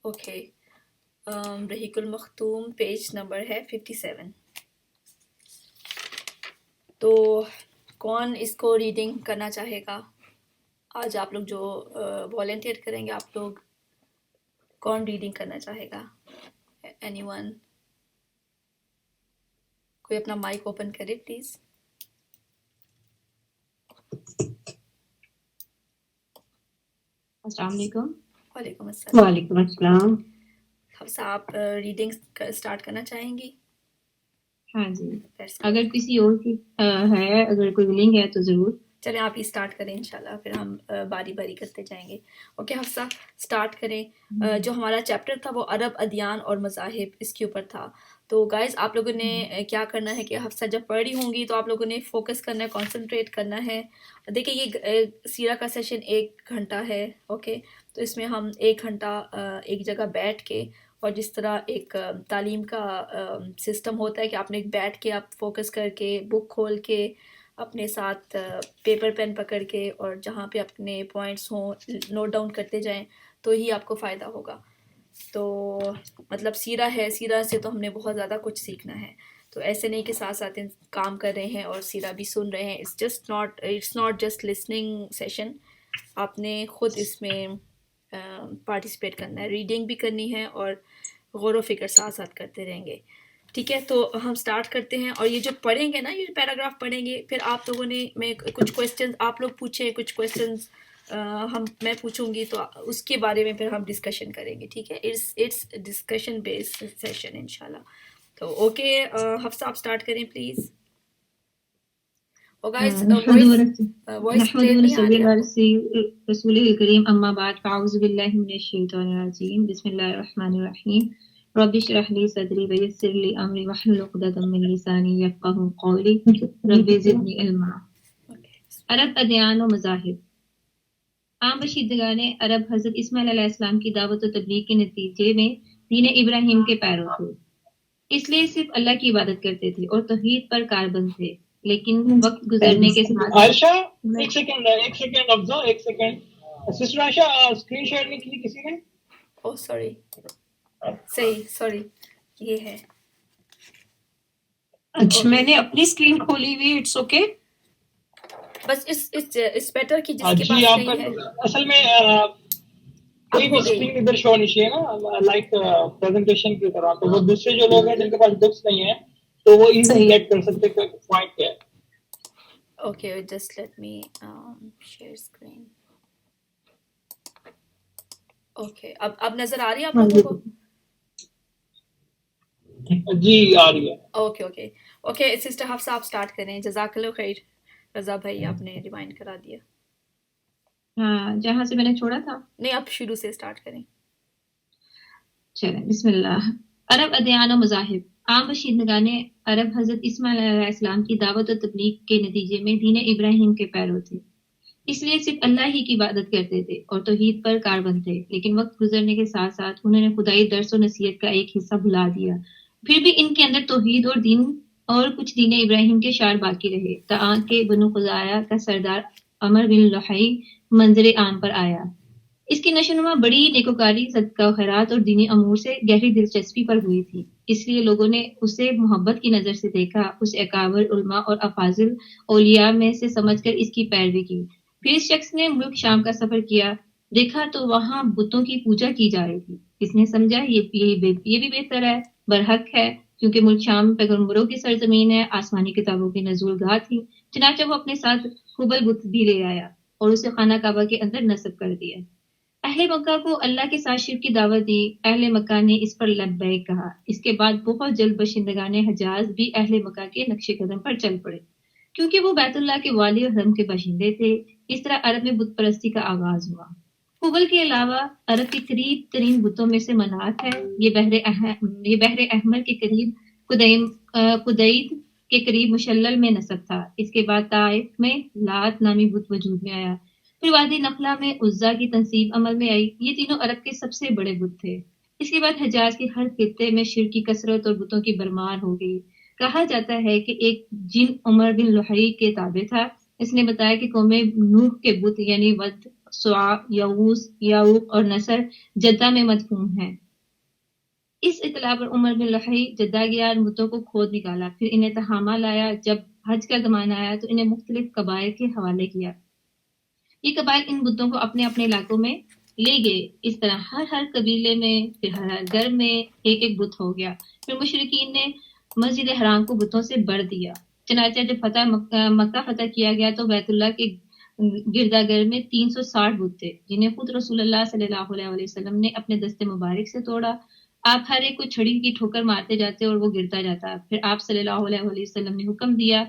Okay, رحیق المختوم page number ہے 57۔ تو کون اس کو ریڈنگ کرنا چاہے گا؟ آج آپ لوگ جو والنٹیئر کریں گے، آپ لوگ کون ریڈنگ کرنا چاہے گا؟ Any one? کوئی اپنا مائک اوپن کرے پلیز۔ السلام علیکم۔ وعلیکم السلام۔ وعلیکم السلام۔ حفصہ آپ ریڈنگ اسٹارٹ کرنا چاہیں گی؟ ہاں جی، That's اگر good۔ کسی اور کی ہے، اگر کوئی ولنگ ہے تو ضرور۔ چلیں آپ ہی اسٹارٹ کریں انشاءاللہ، پھر ہم باری باری کرتے جائیں گے۔ اوکے حفصہ اسٹارٹ کریں۔ جو ہمارا چیپٹر تھا وہ عرب ادیان اور مذاہب، اس کے اوپر تھا۔ تو گائز آپ لوگوں نے کیا کرنا ہے کہ حفصہ جب پڑھ رہی ہوں گی تو آپ لوگوں نے فوکس کرنا ہے، کانسنٹریٹ کرنا ہے۔ دیکھیں یہ سیرہ کا سیشن 1 گھنٹہ ہے، اوکے؟ تو اس میں ہم 1 گھنٹہ ایک جگہ بیٹھ کے، اور جس طرح ایک تعلیم کا سسٹم ہوتا ہے کہ آپ نے بیٹھ کے آپ فوکس کر کے بک کھول کے اپنے ساتھ پیپر پین پکڑ کے اور جہاں پہ اپنے پوائنٹس ہوں نوٹ ڈاؤن کرتے جائیں تو ہی آپ کو فائدہ ہوگا۔ تو مطلب سیرہ ہے، سیرہ سے تو ہم نے بہت زیادہ کچھ سیکھنا ہے۔ تو ایسے نہیں کہ ساتھ ساتھ کام کر رہے ہیں اور سیرہ بھی سن رہے ہیں۔ It's not just listening session, آپ نے خود اس میں پارٹیسپیٹ کرنا ہے، ریڈنگ بھی کرنی ہے اور غور و فکر ساتھ ساتھ کرتے رہیں گے۔ ٹھیک ہے، تو ہم سٹارٹ کرتے ہیں۔ اور یہ جو پڑھیں گے نا، یہ پیراگراف پڑھیں گے، پھر آپ لوگوں نے میں کچھ کویسچنز آپ لوگ پوچھیں، کچھ کویسچنز میں پوچھوں گی، تو اس کے بارے میں پھر ہم ڈسکشن کریں گے۔ ٹھیک ہے، اٹس ڈسکشن بیسڈ سیشن انشاءاللہ۔ تو اوکے حفصہ آپ سٹارٹ کریں پلیز۔ اور گائز وائس نحمد کلیئر نہیں آ ونصلی رہی آپ کو؟ رسول کریم، اما بعد، فاعوذ باللہ من الشیطان الرجیم، بسم اللہ الرحمن الرحیم۔ رب اشرح لی صدری ویسر لی امری واحلل عقدۃ من لسانی یفقہوا قولی، رب زدنی علما۔ عرب ادیان و مذاہب۔ عام باشندگان عرب حضرت اسماعیل علیہ السلام کی دعوت و تبلیغ کے نتیجے میں دین ابراہیم کے پیرو تھے، اس لیے صرف اللہ کی عبادت کرتے تھے اور توحید پر کاربند تھے، لیکن وقت گزرنے کے ساتھ عائشہ ایک سیکنڈ افضا، ایک سیکنڈ سسٹر عائشہ، اسکرین شیئر نہیں کی کسی نے؟ اوہ سوری، صحیح، سوری، یہ ہے۔ اچھا میں نے اپنی اسکرین کھولی ہوئی، اٹس اوکے۔ بس اس بیٹر کی جس کے جی پاس آپ نہیں ہے۔ اصل میں کوئی بھی ہو گئی۔ اسکرین ادھر شو نہیں چاہیے نا، لائک پریزنٹیشن کی طرح، تو وہ دوسرے جو لوگ ہیں جن کے پاس بکس نہیں ہیں تو وہ ایزی صحیح۔ گیٹ کر سکتے کہ پوائنٹ کیا ہے۔ Okay, just let me share screen. Okay, اب نظر آ رہی ہے آپ لوگوں کو؟ جی آ رہی ہے۔ اوکے سسٹر حفصہ آپ سٹارٹ کریں۔ جزاک اللہ خیر رضا بھائی، آپ نے ریمائنڈ کرا دیا۔ ہاں، جہاں سے میں نے چھوڑا تھا، نہیں آپ شروع سے سٹارٹ کریں۔ چلیں بسم اللہ۔ عرب ادیان و مذاہب۔ عام باشندگان عرب حضرت اسماعیل علیہ السلام کی دعوت و تبلیغ کے نتیجے میں دین ابراہیم کے پیرو تھے، اس لیے صرف اللہ ہی کی عبادت کرتے تھے اور توحید پر کاربند تھے، لیکن وقت گزرنے کے ساتھ ساتھ انہوں نے خدائی درس و نصیحت کا ایک حصہ بھلا دیا۔ پھر بھی ان کے اندر توحید اور کچھ دین ابراہیم کے شعار باقی رہے، تاکہ بنو خزاعہ کا سردار عمر بن لحی منظر عام پر آیا۔ اس کی نشوونما بڑی نیکوکاری، صدقہ و خیرات اور دینی امور سے گہری دلچسپی پر ہوئی تھی، اس لیے لوگوں نے اسے محبت کی نظر سے دیکھا، اسے اکابر علماء اور افاضل اولیاء میں سے سمجھ کر اس کی پیروی کی۔ پھر اس شخص نے ملک شام کا سفر کیا، دیکھا تو وہاں بتوں کی پوجا کی جا رہی تھی۔ اس نے سمجھا یہ بھی بہتر ہے، برحق ہے، کیونکہ ملک شام پیغمبروں کی سرزمین ہے، آسمانی کتابوں کی نزول گاہ تھی۔ چنانچہ وہ اپنے ساتھ حبل بت بھی لے آیا اور اسے خانہ کعبہ کے اندر نصب کر دیا۔ اہل مکہ کو اللہ کے ساتھ شرک کی دعوت دی، اہل مکہ نے اس پر لبیک کہا۔ اس کے بعد بہت جلد باشندگان حجاز بھی اہل مکہ کے نقش قدم پر چل پڑے، کیونکہ وہ بیت اللہ کے والی اور حرم کے باشندے تھے۔ اس طرح عرب میں بت پرستی کا آغاز ہوا۔ حبل کے علاوہ عرب کے قریب ترین بتوں میں سے منات ہے، یہ بحر احمر کے قریب قدید کے قریب مشلل میں نصب تھا۔ اس کے بعد طائف میں لات نامی بت وجود میں آیا، پھر وادی نخلا میں عزا کی تنصیب عمل میں آئی۔ یہ تینوں عرب کے سب سے بڑے بت تھے۔ اس کے بعد حجاز کے ہر خطے میں شرک کی کثرت اور بتوں کی برمار ہو گئی۔ کہا جاتا ہے کہ ایک جن عمر بن لحی کے تابع تھا، اس نے بتایا کہ قوم نوح کے بت یعنی ود سوا، یغوس، یعوق اور نصر جدہ میں مدفون ہیں۔ اس اطلاع پر عمر بن لحی جدہ گیا اور بتوں کو کھود نکالا، پھر انہیں تہامہ لایا۔ جب حج کا زمانہ آیا تو انہیں مختلف قبائل کے حوالے کیا۔ یہ قبائل ان بتوں کو اپنے اپنے علاقوں میں لے گئے۔ اس طرح ہر قبیلے میں، پھر ہر گھر میں ایک ایک بت ہو گیا۔ پھر مشرکین نے مسجد حرام کو بتوں سے بھر دیا۔ چنانچہ جب مکہ فتح کیا گیا تو بیت اللہ کے گرداگر میں 360 بت تھے، جنہیں خود رسول اللہ صلی اللہ علیہ وسلم نے اپنے دست مبارک سے توڑا۔ آپ ہر ایک کو چھڑی کی ٹھوکر مارتے جاتے اور وہ گرتا جاتا۔ پھر آپ صلی اللہ علیہ وسلم نے حکم دیا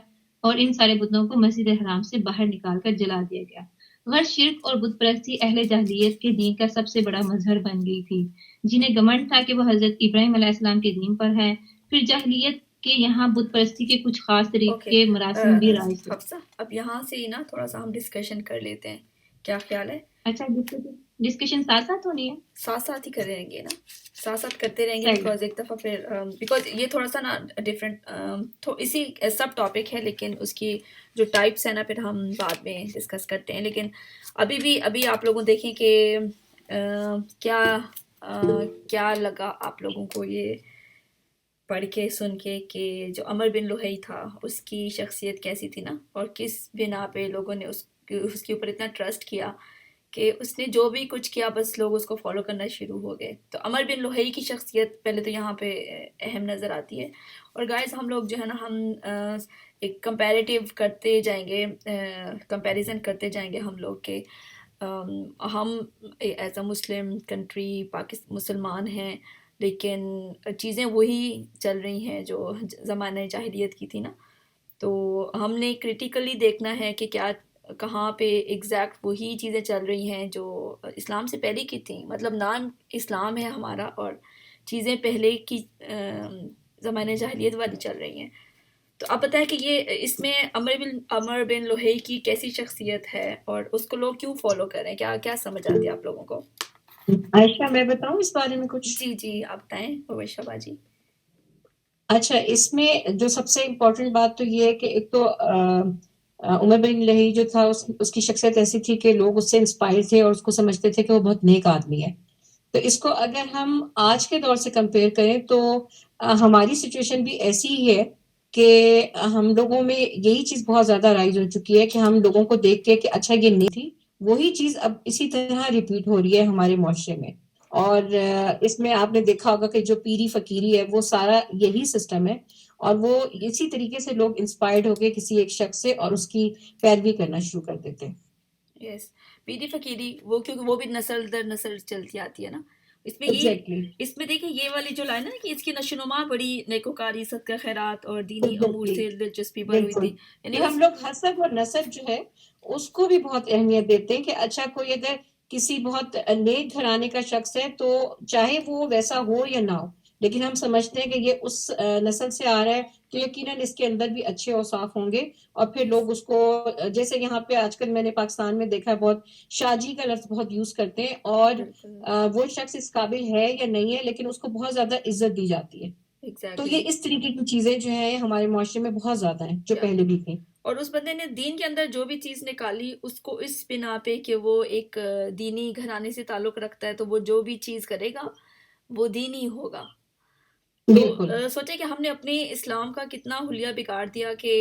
اور ان سارے بتوں کو مسجد حرام سے باہر نکال کر جلا دیا گیا۔ غیر شرک اور بت پرستی اہل جاہلیت کے دین کا سب سے بڑا مظہر بن گئی تھی، جنہیں گمنڈ تھا کہ وہ حضرت ابراہیم علیہ السلام کے دین پر ہے۔ پھر جاہلیت کے یہاں بت پرستی کے کچھ خاص طریقے مراسم بھی رائج تھے۔ حفصہ اب یہاں سے نا تھوڑا سا ہم ڈسکشن کر لیتے ہیں، کیا خیال ہے؟ اچھا، ڈسکشن ساتھ ساتھ ہونی ہے؟ ساتھ ساتھ ہی کر رہیں گے نا، ساتھ ساتھ کرتے رہیں گے، صحیح۔ بیکاز ایک دفعہ پھر بیکاز یہ تھوڑا سا نا ڈفرینٹ اسی سب ٹاپک ہے، لیکن اس کی جو ٹائپس ہیں نا پھر ہم بعد میں ڈسکس کرتے ہیں۔ لیکن ابھی آپ لوگوں دیکھیں کہ کیا لگا آپ لوگوں کو یہ پڑھ کے سن کے کہ جو عمر بن لحی تھا اس کی شخصیت کیسی تھی نا، اور کس بنا پہ لوگوں نے اس کے اوپر اتنا ٹرسٹ کیا کہ اس نے جو بھی کچھ کیا بس لوگ اس کو فالو کرنا شروع ہو گئے۔ تو عمر بن لحی کی شخصیت پہلے تو یہاں پہ اہم نظر آتی ہے۔ اور گائز ہم لوگ جو ہے نا ہم ایک کمپیریٹیو کرتے جائیں گے، کمپیریزن کرتے جائیں گے ہم لوگ کہ ہم ایز اے مسلم کنٹری مسلمان ہیں، لیکن چیزیں وہی چل رہی ہیں جو زمانہ جاہلیت کی تھی نا۔ تو ہم نے کریٹیکلی دیکھنا ہے کہ کیا کہاں پہ ایگزیکٹ وہی چیزیں چل رہی ہیں جو اسلام سے پہلے کی تھیں، مطلب نام اسلام ہے ہمارا اور چیزیں پہلے کی زمانہ جاہلیت والی چل رہی ہیں۔ تو آپ بتائیں کہ یہ اس میں عمر بن لحی کی کیسی شخصیت ہے اور اس کو لوگ کیوں فالو کریں، کیا سمجھ آتی ہے آپ لوگوں کو؟ عائشہ میں بتاؤں اس بارے میں کچھ؟ جی آپ بتائیں مبشرہ باجی۔ اچھا، اس میں جو سب سے امپورٹنٹ بات تو یہ ہے کہ ایک تو عمر بن لحی جو تھا اس کی شخصیت ایسی تھی کہ لوگ اس سے انسپائر تھے اور اس کو سمجھتے تھے کہ وہ بہت نیک آدمی ہے۔ تو اس کو اگر ہم آج کے دور سے کمپیئر کریں تو ہماری سچویشن بھی ایسی ہی ہے کہ ہم لوگوں میں یہی چیز بہت زیادہ رائج ہو چکی ہے کہ ہم لوگوں کو دیکھ کے کہ اچھا یہ نہیں تھی، وہی چیز اب اسی طرح ریپیٹ ہو رہی ہے ہمارے معاشرے میں۔ اور اس میں آپ نے دیکھا ہوگا کہ جو پیری فقیری ہے وہ سارا یہی سسٹم ہے، اور وہ اسی طریقے سے لوگ انسپائرڈ ہو کے کسی ایک شخص سے اور اس کی پیروی کرنا شروع کر دیتے ہیں۔ یس، پیری فقیری وہ کیونکہ وہ بھی نسل در نسل چلتی آتی ہے نا۔ اس میں Exactly. اس میں دیکھیں یہ والی جو لائن ہے نا کہ اس کی نشو نما بڑی نیکوکاری، صدقہ خیرات اور دینی امور سے دلچسپی بھر ہوئی تھی، یعنی ہم لوگ حسب اور نسب جو ہے اس کو بھی بہت اہمیت دیتے ہیں کہ اچھا کوئی اگر کسی بہت نیک گھرانے کا شخص ہے تو چاہے وہ ویسا ہو یا نہ ہو، لیکن ہم سمجھتے ہیں کہ یہ اس نسل سے آ رہا ہے تو یقیناً اس کے اندر بھی اچھے اوصاف ہوں گے، اور پھر لوگ اس کو جیسے یہاں پہ آج کل میں نے پاکستان میں دیکھا ہے بہت شاجی کا لفظ بہت یوز کرتے ہیں، اور وہ شخص اس قابل ہے یا نہیں ہے لیکن اس کو بہت زیادہ عزت دی جاتی ہے۔ تو یہ اس طریقے کی چیزیں جو ہیں ہمارے معاشرے میں بہت زیادہ ہیں جو پہلے بھی تھیں۔ اور اس بندے نے دین کے اندر جو بھی چیز نکالی اس کو اس بنا پہ کہ وہ ایک دینی گھرانے سے تعلق رکھتا ہے تو وہ جو بھی چیز کرے گا وہ دینی ہوگا۔ تو سوچے کہ ہم نے اپنے اسلام کا کتنا حلیہ بگاڑ دیا کہ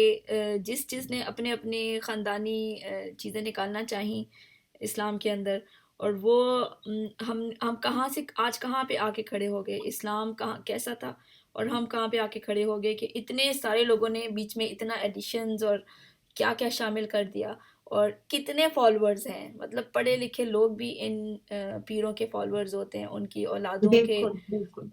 جس چیز نے اپنے خاندانی چیزیں نکالنا چاہیں اسلام کے اندر، اور وہ ہم کہاں سے آج کہاں پہ آ کے کھڑے ہو گئے، اسلام کہاں کیسا تھا اور ہم کہاں پہ آ کے کھڑے ہو گئے کہ اتنے سارے لوگوں نے بیچ میں اتنا ایڈیشنز اور کیا کیا شامل کر دیا، اور کتنے فالوورز ہیں، مطلب پڑھے لکھے لوگ بھی ان پیروں کے فالوورز ہوتے ہیں، ان کی اولادوں کے،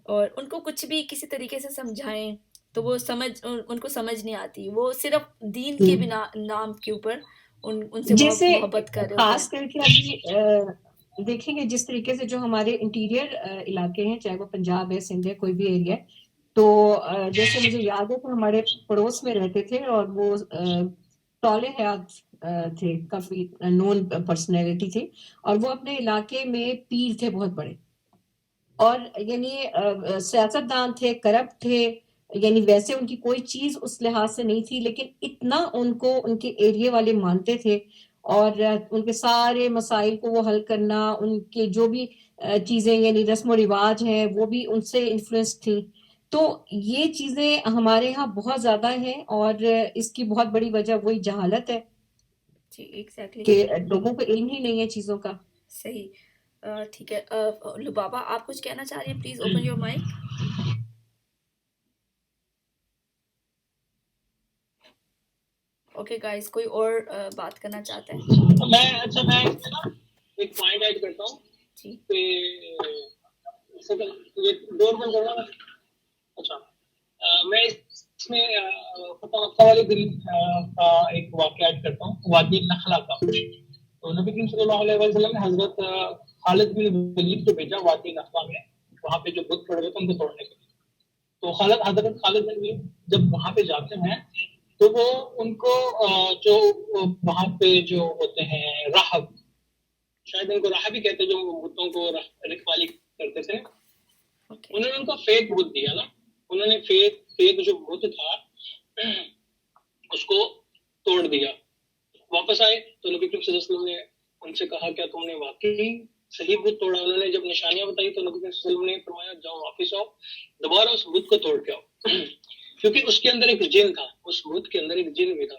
اور ان کو کچھ بھی کسی طریقے سے سمجھائیں تو وہ ان کو سمجھ نہیں آتی، وہ صرف دین کے بنا نام کے اوپر ان سے محبت کر رہے خاص کر کے ابھی دیکھیں گے جس طریقے سے جو ہمارے انٹیریئر علاقے ہیں، چاہے وہ پنجاب ہے، سندھ ہے، کوئی بھی ایریا ہے، تو جیسے مجھے یاد ہے کہ ہمارے پڑوس میں رہتے تھے اور وہ طول حیات تھے، کافی نون پرسنالٹی تھی، اور وہ اپنے علاقے میں پیر تھے بہت بڑے، اور یعنی سیاست دان تھے، کرپٹ تھے، یعنی ویسے ان کی کوئی چیز اس لحاظ سے نہیں تھی، لیکن اتنا ان کو ان کے ایریے والے مانتے تھے اور ان کے سارے مسائل کو وہ حل کرنا، ان کے جو بھی چیزیں یعنی رسم و رواج ہیں وہ بھی ان سے انفلوئنس تھی. تو یہ چیزیں ہمارے ہاں بہت زیادہ ہیں، اور اس کی بہت بڑی وجہ وہی جہالت ہے جی ایگزیکٹلی. کہ لوگوں کو علم ہی نہیں ہے چیزوں کا. صحیح. ٹھیک ہے. لبابا آپ کچھ کہنا چاہ رہی ہیں؟ Please open your mic. Okay guys, کوئی اور بات کرنا چاہتا ہے؟ میں ایک پوائنٹ ایڈ کرتا ہوں جی کہ یہ ڈور بند کرنا. اچھا، میں اس میں فتح مکہ والے دن کا ایک واقعہ ایڈ کرتا ہوں، وادی نخلا کا. تو نبی کریم صلی اللہ علیہ وسلم نے حضرت خالد بن ولید کو بھیجا وادی نخلا میں، وہاں پہ جو بت پڑے ہوئے تھے ان کو توڑنے کے لیے. تو حضرت خالد بن ولید جب وہاں پہ جاتے ہیں تو وہ ان کو جو وہاں پہ جو ہوتے ہیں راہب، شاید ان کو راہب ہی کہتے ہیں، جو بتوں کو رکھوالی کرتے تھے، اوکے. انہوں نے ان کو فیک بت دیا نا. انہوں نے فیک جو بت تھا اس کو توڑ دیا. واپس آئے تو نبی کریم صلی اللہ علیہ وسلم نے ان سے کہا کیا تم نے واقعی صحیح بت توڑا؟ انہوں نے جب نشانیاں بتائی تو نبی کریم صلی اللہ علیہ وسلم نے فرمایا جاؤ واپس آؤ، دوبارہ اس بت کو توڑ کے آؤ، کیونکہ اس کے اندر ایک جن تھا، اس بت کے اندر ایک جن بھی تھا.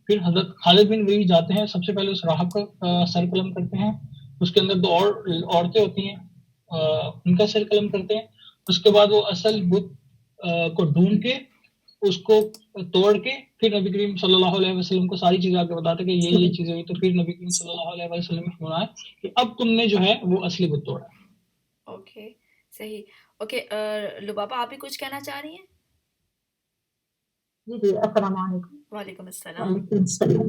پھر حضرت خالد بن ولید جاتے ہیں، سب سے پہلے اس راہب کا سر قلم کرتے ہیں. اس کے اندر دو اور عورتیں ہوتی ہیں، ان کا سر قلم کرتے ہیں. اس کے بعد وہ اصل بت کو ڈھونڈ کے اس کو توڑ کے پھر نبی کریم صلی اللہ علیہ وسلم کو ساری چیزیں آگے بتاتے کہ یہ چیزیں ہوئی. تو پھر نبی کریم صلی اللہ علیہ وسلم نے فرمایا کہ اب تم نے جو ہے وہ اصلی بت توڑا. اوکے صحیح. اوکے لبابا آپ بھی کچھ کہنا چاہ رہی ہیں؟ جی السلام علیکم. وعلیکم السلام. وعلیکم السلام.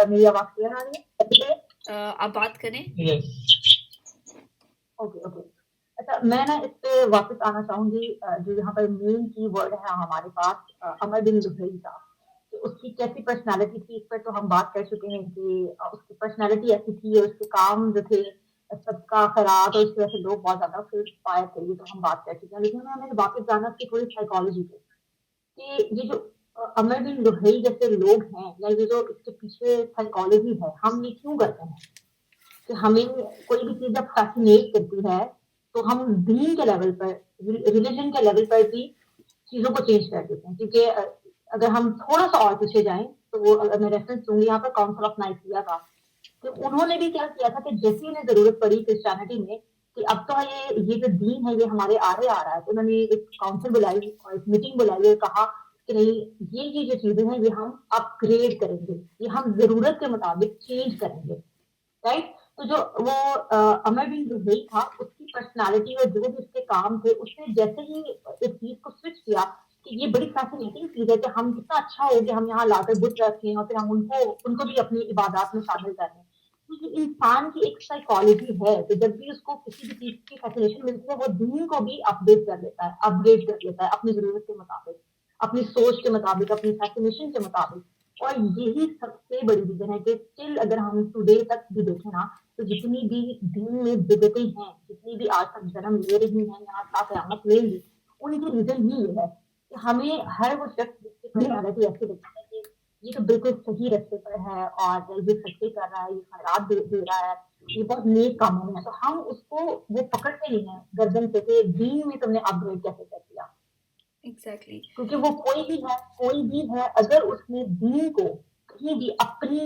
میری آواز کلیئر آ رہی ہے؟ آپ بات کریں. اوکے. اچھا، میں نا اس پہ واپس آنا چاہوں گی. جو یہاں پر مین کی ورڈ ہے ہمارے پاس عمر بن لحی کا. اس کی کیسی پرسنالٹی تھی اس پر تو ہم بات کر چکے ہیں کہ اس کی پرسنالٹی ایسی تھی اور اس کے کام جو تھے سب کا خیرات، اور اس کی وجہ سے لوگ بہت زیادہ پھر انسپائر تھے. یہ تو ہم بات کر چکے ہیں، لیکن میں واپس جانا اس کی تھوڑی سائیکالوجی پہ کہ یہ جو عمر بن لحی جیسے لوگ ہیں یا یہ جو اس کے پیچھے سائیکالوجی ہے، ہم یہ کیوں کرتے ہیں کہ ہمیں کوئی بھی چیز جب فیسینیٹ کرتی ہے تو ہم دین کے لیول پر، ریلیجن کے لیول پر بھی چیزوں کو چینج کر دیتے ہیں. کیونکہ اگر ہم تھوڑا سا اور پیچھے جائیں تو وہ میں ریفرنس دوں گی یہاں پر کاؤنسل آف نائسیا کا، کہ انہوں نے بھی کیا کیا تھا کہ جیسی انہیں ضرورت پڑی کرسچینٹی میں کہ اب تو یہ جو دین ہے یہ ہمارے آڑے آ رہا ہے، تو انہوں نے ایک کاؤنسل بلائی اور ایک میٹنگ بلائی اور کہا کہ نہیں، یہ جو چیزیں ہیں یہ ہم اپ گریڈ کریں گے، یہ ہم ضرورت کے مطابق چینج کریں گے. رائٹ. تو جو وہ عمر بن لحی تھا، اس کی پرسنالٹی اور جو بھی اس کے کام تھے، اس نے جیسے ہی اس چیز کو سوئچ کیا کہ یہ بڑی فیسینیٹنگ چیز ہے کہ ہم کتنا اچھا ہو کہ ہم یہاں لا کر بت رکھیں اور پھر ہم ان کو بھی اپنی عبادات میں شامل کر لیں. کیونکہ انسان کی ایک سائیکالوجی ہے کہ جب بھی اس کو کسی بھی چیز کی فیسینیشن ملتی ہے وہ دین کو بھی اپڈیٹ کر لیتا ہے، اپ گریڈ کر لیتا ہے اپنی ضرورت کے مطابق، اپنی سوچ کے مطابق، اپنی فیسینیشن کے مطابق. اور یہی سب سے بڑی ریزن ہے کہ اسٹل اگر ہم ٹوڈے تک بھی دیکھیں نا تو جتنی بھی دین میں بدعتیں ہیں، جتنی بھی آج تک جنم لے رہی ہیں یہاں تا قیامت لیں گی، ان کی ریزن ہی یہ ہے کہ ہمیں ہر وہ شخص جس کی پرسنالٹی ایسی لگتی ہے کہ یہ تو بالکل صحیح رستے پر ہے اور یہ سچے کر رہا ہے، یہ خیرات دے رہا ہے، یہ بہت نیک کاموں میں ہے، تو ہم اس کو وہ پکڑتے نہیں ہیں گردن سے کہ دین میں تم نے اپ گریڈ کیسے کر دیا. ایگزیکٹلی. کیونکہ وہ کوئی بھی ہے اگر اس نے دین کو کہیں بھی اپنی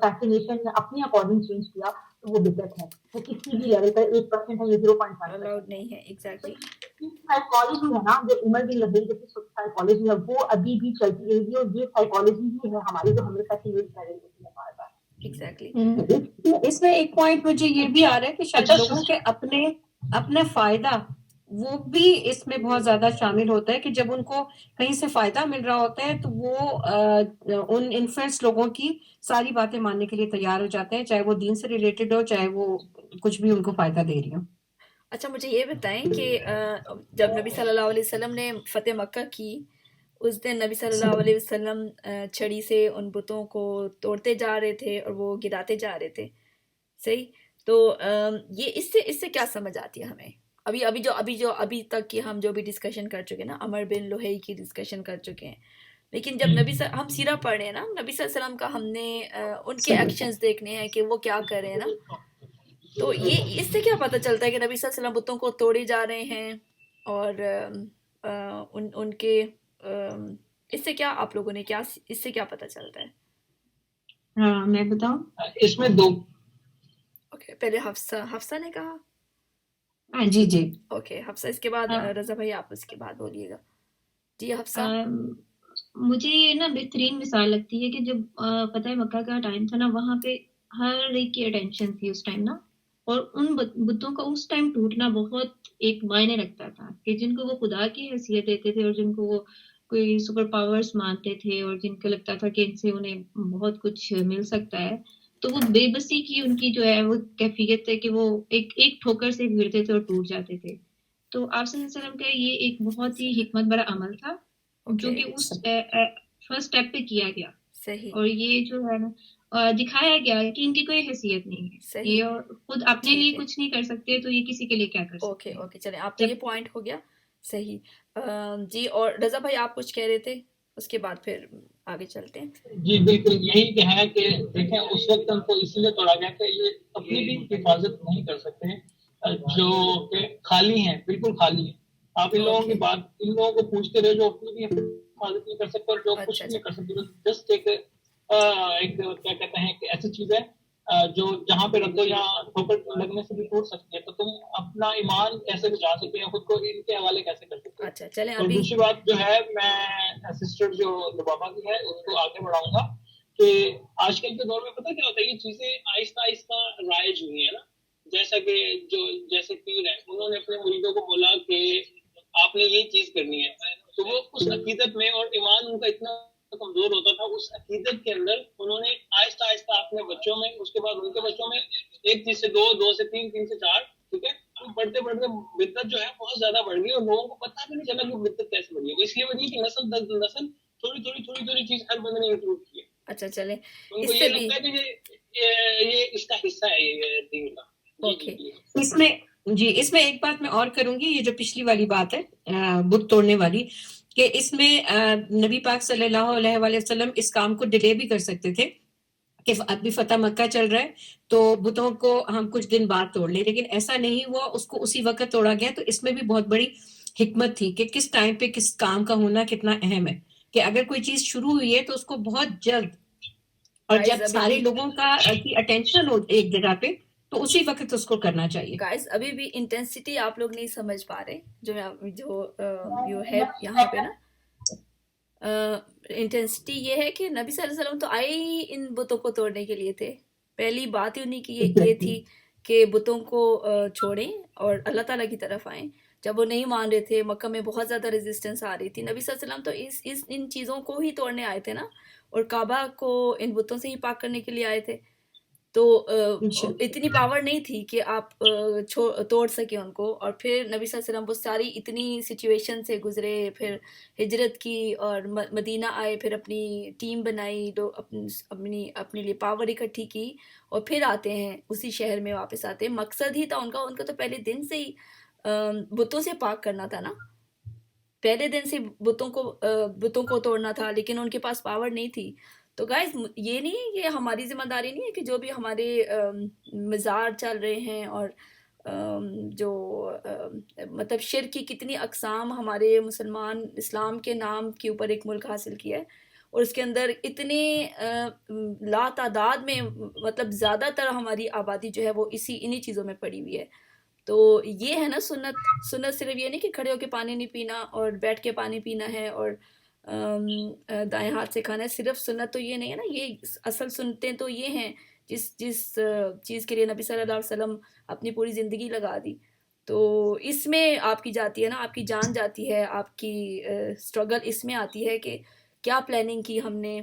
فیسینیشن یا اپنی اکارڈنگ چینج کیا تو وہ بدعت ہے. وہ کسی بھی لیول پر 1% ہے یا 0.5% الاؤڈ نہیں ہے. ایگزیکٹلی. سائیکالوجی ہے نا، جو عمر بن لحی جیسی سائیکالوجی ہے وہ ابھی بھی چلتی رہے گی، اور یہ سائیکالوجی ہی ہے ہماری جو ہمیں فیسینیٹ کر رہی ہوتی ہے ہمارے پاس. ایگزیکٹلی. اس میں ایک پوائنٹ مجھے یہ بھی آ رہا ہے کہ شاید لوگوں کے اپنے فائدہ وہ بھی اس میں بہت زیادہ شامل ہوتا ہے کہ جب ان کو کہیں سے فائدہ مل رہا ہوتا ہے تو وہ ان انفلوئنس لوگوں کی ساری باتیں ماننے کے لیے تیار ہو جاتے ہیں، چاہے وہ دین سے ریلیٹڈ ہو، چاہے وہ کچھ بھی ان کو فائدہ دے رہی ہو. اچھا مجھے یہ بتائیں کہ جب نبی صلی اللہ علیہ وسلم نے فتح مکہ کی، اس دن نبی صلی اللہ علیہ وسلم چھڑی سے ان بتوں کو توڑتے جا رہے تھے اور وہ گراتے جا رہے تھے. صحیح. تو یہ اس سے کیا سمجھ آتی ہے ہمیں؟ ابھی تک کی ہم جو بھی ڈسکشن کر چکے ہیں نا، عمر بن لحی کی ڈسکشن کر چکے ہیں، لیکن جب ہم سیرہ پڑھ رہے ہیں نا، نبی صلی اللہ علیہ وسلم کا ہم نے ان کے ایکشنز دیکھنے ہیں کہ وہ کیا کر رہے ہیں نا، تو یہ اس سے کیا پتہ چلتا ہے کہ نبی صلی اللہ علیہ وسلم بتوں کو توڑے جا رہے ہیں، اور ان کے اس سے کیا آپ لوگوں نے کیا اس سے کیا پتہ چلتا ہے؟ ہاں میں بتاؤں. اس میں دو اوکے، پہلے حفصہ نے کہا. ہاں جی جی اوکے حفصہ، اس کے بعد ہاں. رضا بھائی آپ اس کے بعد بولیے گا. جی حفصہ. مجھے یہ نا بہترین مثال لگتی ہے کہ جب پتہ ہے مکہ کا ٹائم تھا نا، وہاں پہ ہر ایک کی اٹینشن تھی اس ٹائم نا، اور ان بتوں کا اس ٹائم ٹوٹنا بہت ایک معنی رکھتا تھا، کہ جن کو وہ خدا کی حیثیت دیتے تھے اور جن کو وہ کوئی سپر پاورز مانتے تھے اور جن کو لگتا تھا کہ ان سے انہیں بہت کچھ مل سکتا ہے، تو وہ بے بسی کی ان کی جو ہے وہ کیفیت ہے کہ وہ ایک ٹھوکر سے گرتے تھے اور ٹوٹ جاتے تھے. تو آپ صلی اللہ علیہ وسلم کا یہ ایک بہت ہی حکمت بڑا عمل تھا جو کہ اس فرسٹ سٹیپ پہ کیا گیا. صحیح. اور یہ جو ہے نا دکھایا گیا کہ ان کی کوئی حیثیت نہیں ہے، صحیح. یہ خود اپنے لیے کچھ نہیں کر سکتے تو یہ کسی کے لیے کیا کر سکتے ہیں. اوکے چلیں، آپ کا یہ پوائنٹ ہو گیا. صحیح. جی، اور رضا بھائی آپ کچھ کہہ رہے تھے، اس کے بعد پھر آگے چلتے ہیں. جی بالکل یہی کہ ہے کہ دیکھیں اس وقت ان کو اسی لیے توڑا گیا کہ یہ اپنی بھی حفاظت نہیں کر سکتے، جو کہ خالی ہیں، بالکل خالی ہیں. آپ ان لوگوں کی بات ان لوگوں کو پوچھتے رہے جو اپنی بھی حفاظت نہیں کر سکتے اور جو کچھ نہیں کر سکتے. جسٹ ایک کیا کہتے ہیں کہ ایسی چیز ہے جو جہاں پہ رکھ دو یہاں ٹھوکر لگنے سے بھی ٹوٹ سکتی ہے. تو تم اپنا ایمان کیسے بچا سکتے ہیں، خود کو ان کے حوالے کیسے کر سکتے ہیں. اچھا چلیں. اور دوسری بات جو ہے میں سسٹر جو لبابا کی ہے اس کو آگے بڑھاؤں گا کہ آج کل کے دور میں پتہ کیا ہوتا ہے، یہ چیزیں آہستہ آہستہ رائج ہوئی ہیں نا. جیسا کہ جیسے پیر ہیں انہوں نے اپنے مریدوں کو بولا کہ آپ نے یہ چیز کرنی ہے، تو وہ اس عقیدت میں، اور ایمان ان کا اتنا کمزور ہوتا تھا اس عقیدت کے اندر، انہوں نے آہستہ آہستہ اپنے بچوں میں، اس کے بعد ان کے بچوں میں، ایک چیز سے دو سے تین سے چار، ٹھیک ہے، بڑھتے بڑھتے بدت جو ہے بہت زیادہ بڑھ گئی اور لوگوں کو پتہ بھی نہیں چلا کہ بدت کیسے بڑھی ہے. اس لیے بڑھی کہ نسل در نسل تھوڑی چیز ہر بندے نے انکلوڈ کی ہے. اچھا چلیں، ان کو یہ لگتا ہے کہ یہ اس کا حصہ ہے یہ دین کا. اس میں ایک بات میں اور کروں گی، یہ جو پچھلی والی بات ہے بت توڑنے والی، کہ اس میں نبی پاک صلی اللہ علیہ وآلہ وسلم اس کام کو ڈیلے بھی کر سکتے تھے کہ ابھی فتح مکہ چل رہا ہے تو بتوں کو ہم کچھ دن بعد توڑ لیں، لیکن ایسا نہیں ہوا، اس کو اسی وقت توڑا گیا. تو اس میں بھی بہت بڑی حکمت تھی کہ کس ٹائم پہ کس کام کا ہونا کتنا اہم ہے، کہ اگر کوئی چیز شروع ہوئی ہے تو اس کو بہت جلد، اور جب سارے لوگوں کی اٹینشن ہو ایک جگہ پہ تو اسی وقت اس کو کرنا چاہیے. گائز ابھی بھی انٹینسٹی آپ لوگ نہیں سمجھ پا رہے، جو ہے یہاں پہ نا، انٹینسٹی یہ ہے کہ نبی صلی اللہ علیہ وسلم تو آئے ہی ان بتوں کو توڑنے کے لیے تھے. پہلی بات ہی انہیں کی یہ تھی کہ بتوں کو چھوڑیں اور اللہ تعالیٰ کی طرف آئیں. جب وہ نہیں مان رہے تھے، مکہ میں بہت زیادہ ریزسٹنس آ رہی تھی، نبی صلی اللہ علیہ وسلم تو ان چیزوں کو ہی توڑنے آئے تھے نا، اور کعبہ کو ان بتوں سے ہی پاک کرنے کے لیے آئے تھے. تو اتنی پاور نہیں تھی کہ آپ توڑ سکیں ان کو. اور پھر نبی صلی اللہ علیہ وسلم وہ ساری اتنی سچویشن سے گزرے، پھر ہجرت کی اور مدینہ آئے، پھر اپنی ٹیم بنائی، اپنے لیے پاور اکٹھی کی، اور پھر آتے ہیں اسی شہر میں واپس آتے ہیں. مقصد ہی تھا ان کا تو پہلے دن سے ہی بتوں سے پاک کرنا تھا نا، پہلے دن سے بتوں کو توڑنا تھا، لیکن ان کے پاس پاور نہیں تھی. تو گائز یہ نہیں ہے، یہ ہماری ذمہ داری نہیں ہے کہ جو بھی ہمارے مزار چل رہے ہیں اور جو مطلب شرک کی کتنی اقسام ہمارے مسلمان اسلام کے نام کے اوپر ایک ملک حاصل کیا ہے، اور اس کے اندر اتنے لا تعداد میں، مطلب زیادہ تر ہماری آبادی جو ہے وہ انہی چیزوں میں پڑی ہوئی ہے. تو یہ ہے نا سنت صرف یہ نہیں کہ کھڑے ہو کے پانی نہیں پینا اور بیٹھ کے پانی پینا ہے اور دائیں ہاتھ سے کھانا ہے. صرف سنت تو یہ نہیں ہے نا، یہ اصل سنتیں تو یہ ہیں جس چیز کے لیے نبی صلی اللہ علیہ وسلم اپنی پوری زندگی لگا دی. تو اس میں آپ کی جاتی ہے نا، آپ کی جان جاتی ہے، آپ کی اسٹرگل اس میں آتی ہے کہ کیا پلاننگ کی ہم نے،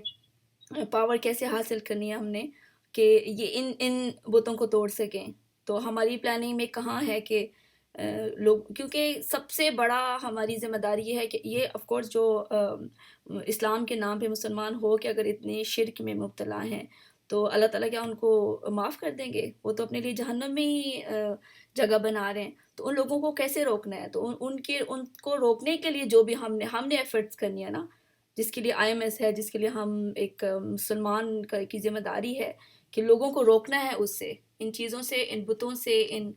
پاور کیسے حاصل کرنی ہے ہم نے کہ یہ ان بتوں کو توڑ سکیں. تو ہماری پلاننگ میں کہاں ہے کہ لوگ، کیونکہ سب سے بڑا ہماری ذمہ داری یہ ہے کہ یہ آف کورس جو اسلام کے نام پہ مسلمان ہو کہ اگر اتنے شرک میں مبتلا ہیں تو اللہ تعالیٰ کیا ان کو معاف کر دیں گے؟ وہ تو اپنے لیے جہنم میں ہی جگہ بنا رہے ہیں. تو ان لوگوں کو کیسے روکنا ہے؟ تو ان کو روکنے کے لیے جو بھی ہم نے ایفرٹس کرنی ہے نا، جس کے لیے IMS ہے، جس کے لیے ہم ایک مسلمان کی ذمہ داری ہے کہ لوگوں کو روکنا ہے اس سے، ان چیزوں سے، ان بتوں سے، ان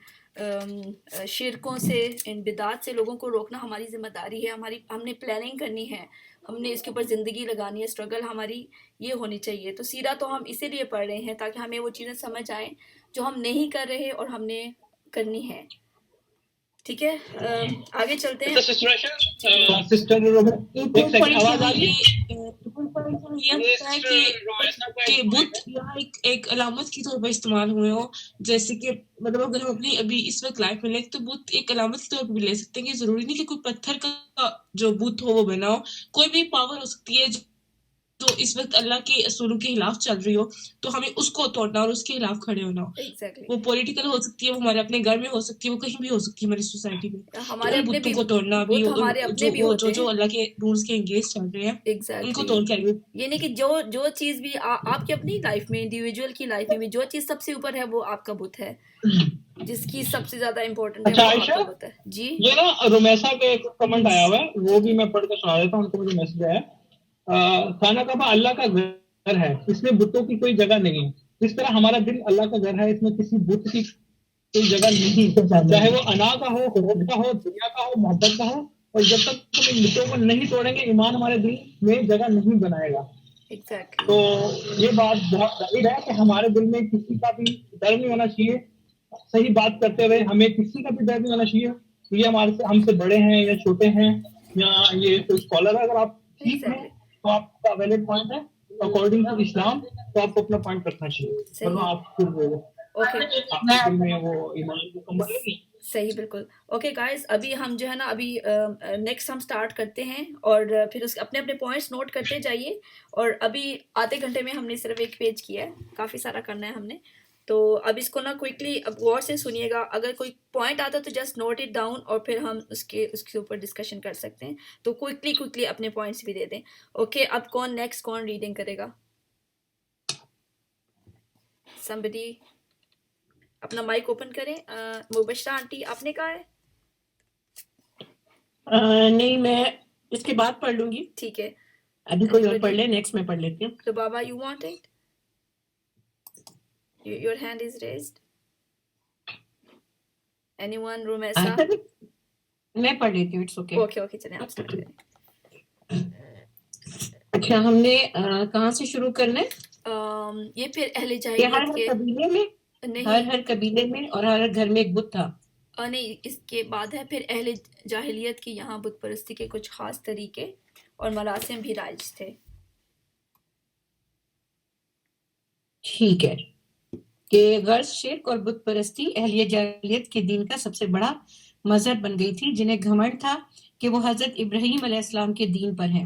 شرکوں سے، ان بدعات سے لوگوں کو روکنا ہماری ذمہ داری ہے. ہم نے پلاننگ کرنی ہے، ہم نے اس کے اوپر زندگی لگانی ہے، اسٹرگل ہماری یہ ہونی چاہیے. تو سیرہ تو ہم اسی لیے پڑھ رہے ہیں تاکہ ہمیں وہ چیزیں سمجھ آئیں جو ہم نہیں کر رہے اور ہم نے کرنی ہے. ٹھیک ہے، آگے چلتے ہیں. سسٹر ایک سیکنڈ، آواز آ رہی ہے؟ یہ ہوتا ہے کہ بت یہاں ایک علامت کے طور پر استعمال ہوئے ہوں، جیسے کہ مطلب اگر ہم اپنی ابھی اس وقت لائف میں لیں تو بت ایک علامت کے طور پر بھی لے سکتے ہیں کہ ضروری نہیں کہ کوئی پتھر کا جو بت ہو وہ بنا ہو، کوئی بھی پاور ہو سکتی ہے جو اس وقت اللہ کے اصولوں کے خلاف چل رہی ہو، تو ہمیں اس کو توڑنا اور اس کے خلاف کھڑے ہونا ہو. ایگزیکٹلی، وہ پولیٹیکل ہو سکتی ہے، وہ ہمارے اپنے گھر میں ہو سکتی ہے، وہ کہیں بھی ہو سکتی ہے ہماری سوسائٹی میں. تو ہمارے ان اپنے بتوں بھی کو توڑنا بھی، بت ہمارے اپنے بھی جو ہوتے جو ہیں. اللہ کے رولز کے انگیز چل رہے ہیں ان کو ایگزیکٹلی، توڑ کے آئیے. یہ نہیں کہ جو چیز بھی آپ کی اپنی لائف میں، انڈیویجول کی لائف میں بھی جو چیز سب سے اوپر ہے وہ آپ کا بت ہے، جس کی سب سے زیادہ امپورٹنٹ ہے اچھا وہ آپ عائشہ، کا بت ہے. جی یہ نا رومیسا کے ایک کمنٹ آیا ہوا ہے، وہ بھی میں پڑھ کے سنا دیتا ہوں. ان کو مجھے میسج آیا ہے، خانہ کعبہ اللہ کا گھر ہے، اس میں بتوں کی کوئی جگہ نہیں ہے. جس طرح ہمارا دل اللہ کا گھر ہے، اس میں کسی بت کی کوئی جگہ نہیں، چاہے وہ انا کا ہو، خروج کا ہو، دنیا کا ہو، محبت کا ہو. اور جب تک ہم ان بتوں کو نہیں توڑیں گے، ایمان ہمارے دل میں جگہ نہیں بنائے گا. ایگزیکٹلی، تو یہ بات بہت ظاہر ہے کہ ہمارے دل میں کسی کا بھی ڈر نہیں ہونا چاہیے. صحیح بات کرتے ہوئے ہمیں کسی کا بھی ڈر نہیں ہونا چاہیے. یہ ہم سے بڑے ہیں یا چھوٹے ہیں یا یہ کوئی اسکالر ہے، اگر آپ ٹھیک ہیں ایگزیکٹلی، تو آپ کا ویلڈ پوائنٹ ہے. اکارڈنگ ٹو اسلام تو آپ کو اپنا پوائنٹ رکھنا چاہیے، ورنہ صحیح. آپ پھر اوکے، آپ کے دل میں وہ ایمان کو کمبل نہیں. صحیح، بالکل. اوکے گائز، ابھی ہم جو ہے نا ابھی نیکسٹ ہم سٹارٹ کرتے ہیں، اور پھر اس اپنے اپنے پوائنٹس نوٹ کرتے جائیے. اور ابھی آدھے گھنٹے میں ہم نے صرف ایک پیج کیا ہے، کافی سارا کرنا ہے ہم نے. تو اب اس کو نا کوئکلی اب غور سے سنیے گا. اگر کوئی پوائنٹ آتا تو جسٹ نوٹ اٹ ڈاؤن، اور پھر ہم اس کے اوپر ڈسکشن کر سکتے ہیں. تو کوئکلی اپنے پوائنٹس بھی دے دیں. اوکے، اب کون ریڈنگ کرے گا؟ somebody اپنا مائک اوپن کریں. مبشرہ آنٹی، آپ نے کہا ہے؟ نہیں، میں اس کے بعد پڑھ لوں گی. ٹھیک ہے. ابھی کوئی اور پڑھ لے، نیکسٹ میں پڑھ لیتی ہوں. تو بابا، you want it? Your hand is raised. Anyone? Rumaisa? میں پڑھ لیتی ہوں، اٹس اوکے. اوکے، چلیں آپ سٹارٹ کریں. اچھا، ہم نے کہاں سے شروع کرنا ہے؟ یہ پھر اہل کہ جاہلیت کے قبیلے میں، نہیں، ہر قبیلے میں اور ہر گھر میں ایک بت تھا. نہیں، اس کے بعد ہے پھر اہل جاہلیت کی یہاں بت پرستی کے کچھ خاص طریقے اور مراسم بھی رائج تھے. ٹھیک ہے، کہ غرض شرک اور بت پرستی اہلیہ جاہلیت کے دین کا سب سے بڑا مظہر بن گئی تھی، جنہیں گھمنڈ تھا کہ وہ حضرت ابراہیم علیہ السلام کے دین پر ہیں.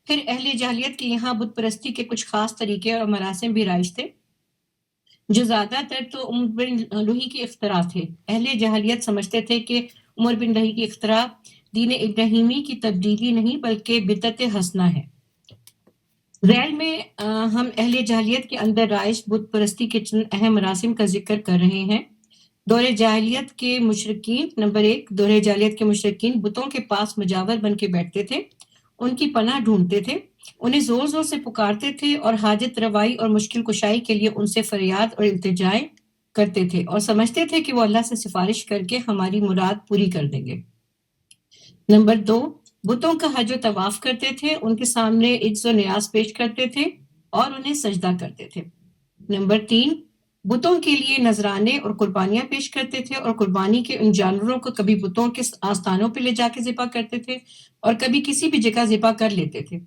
پھر اہل جاہلیت کے یہاں بت پرستی کے کچھ خاص طریقے اور مراسم بھی رائج تھے، جو زیادہ تر تو عمر بن لوہی کے اختراع تھے. اہل جاہلیت سمجھتے تھے کہ عمر بن لوہی کی اختراع دین ابراہیمی کی تبدیلی نہیں بلکہ بدعت حسنہ ہے. ذیل میں ہم اہل جاہلیت کے اندر رائج بت پرستی کے چند اہم مراسم کا ذکر کر رہے ہیں. دور جاہلیت کے مشرکین، نمبر 1، دور جاہلیت کے مشرکین بتوں کے پاس مجاور بن کے بیٹھتے تھے، ان کی پناہ ڈھونڈتے تھے، انہیں زور زور سے پکارتے تھے اور حاجت روائی اور مشکل کشائی کے لیے ان سے فریاد اور التجائے کرتے تھے، اور سمجھتے تھے کہ وہ اللہ سے سفارش کر کے ہماری مراد پوری کر دیں گے. نمبر 2، بتوں کا حج و طواف کرتے تھے، ان کے سامنے عجز و نیاز پیش کرتے تھے اور انہیں سجدہ کرتے تھے. نمبر 3، بتوں کے لیے نذرانے اور قربانیاں پیش کرتے تھے، اور قربانی کے ان جانوروں کو کبھی بتوں کے آستانوں پہ لے جا کے ذبح کرتے تھے اور کبھی کسی بھی جگہ ذبح کر لیتے تھے،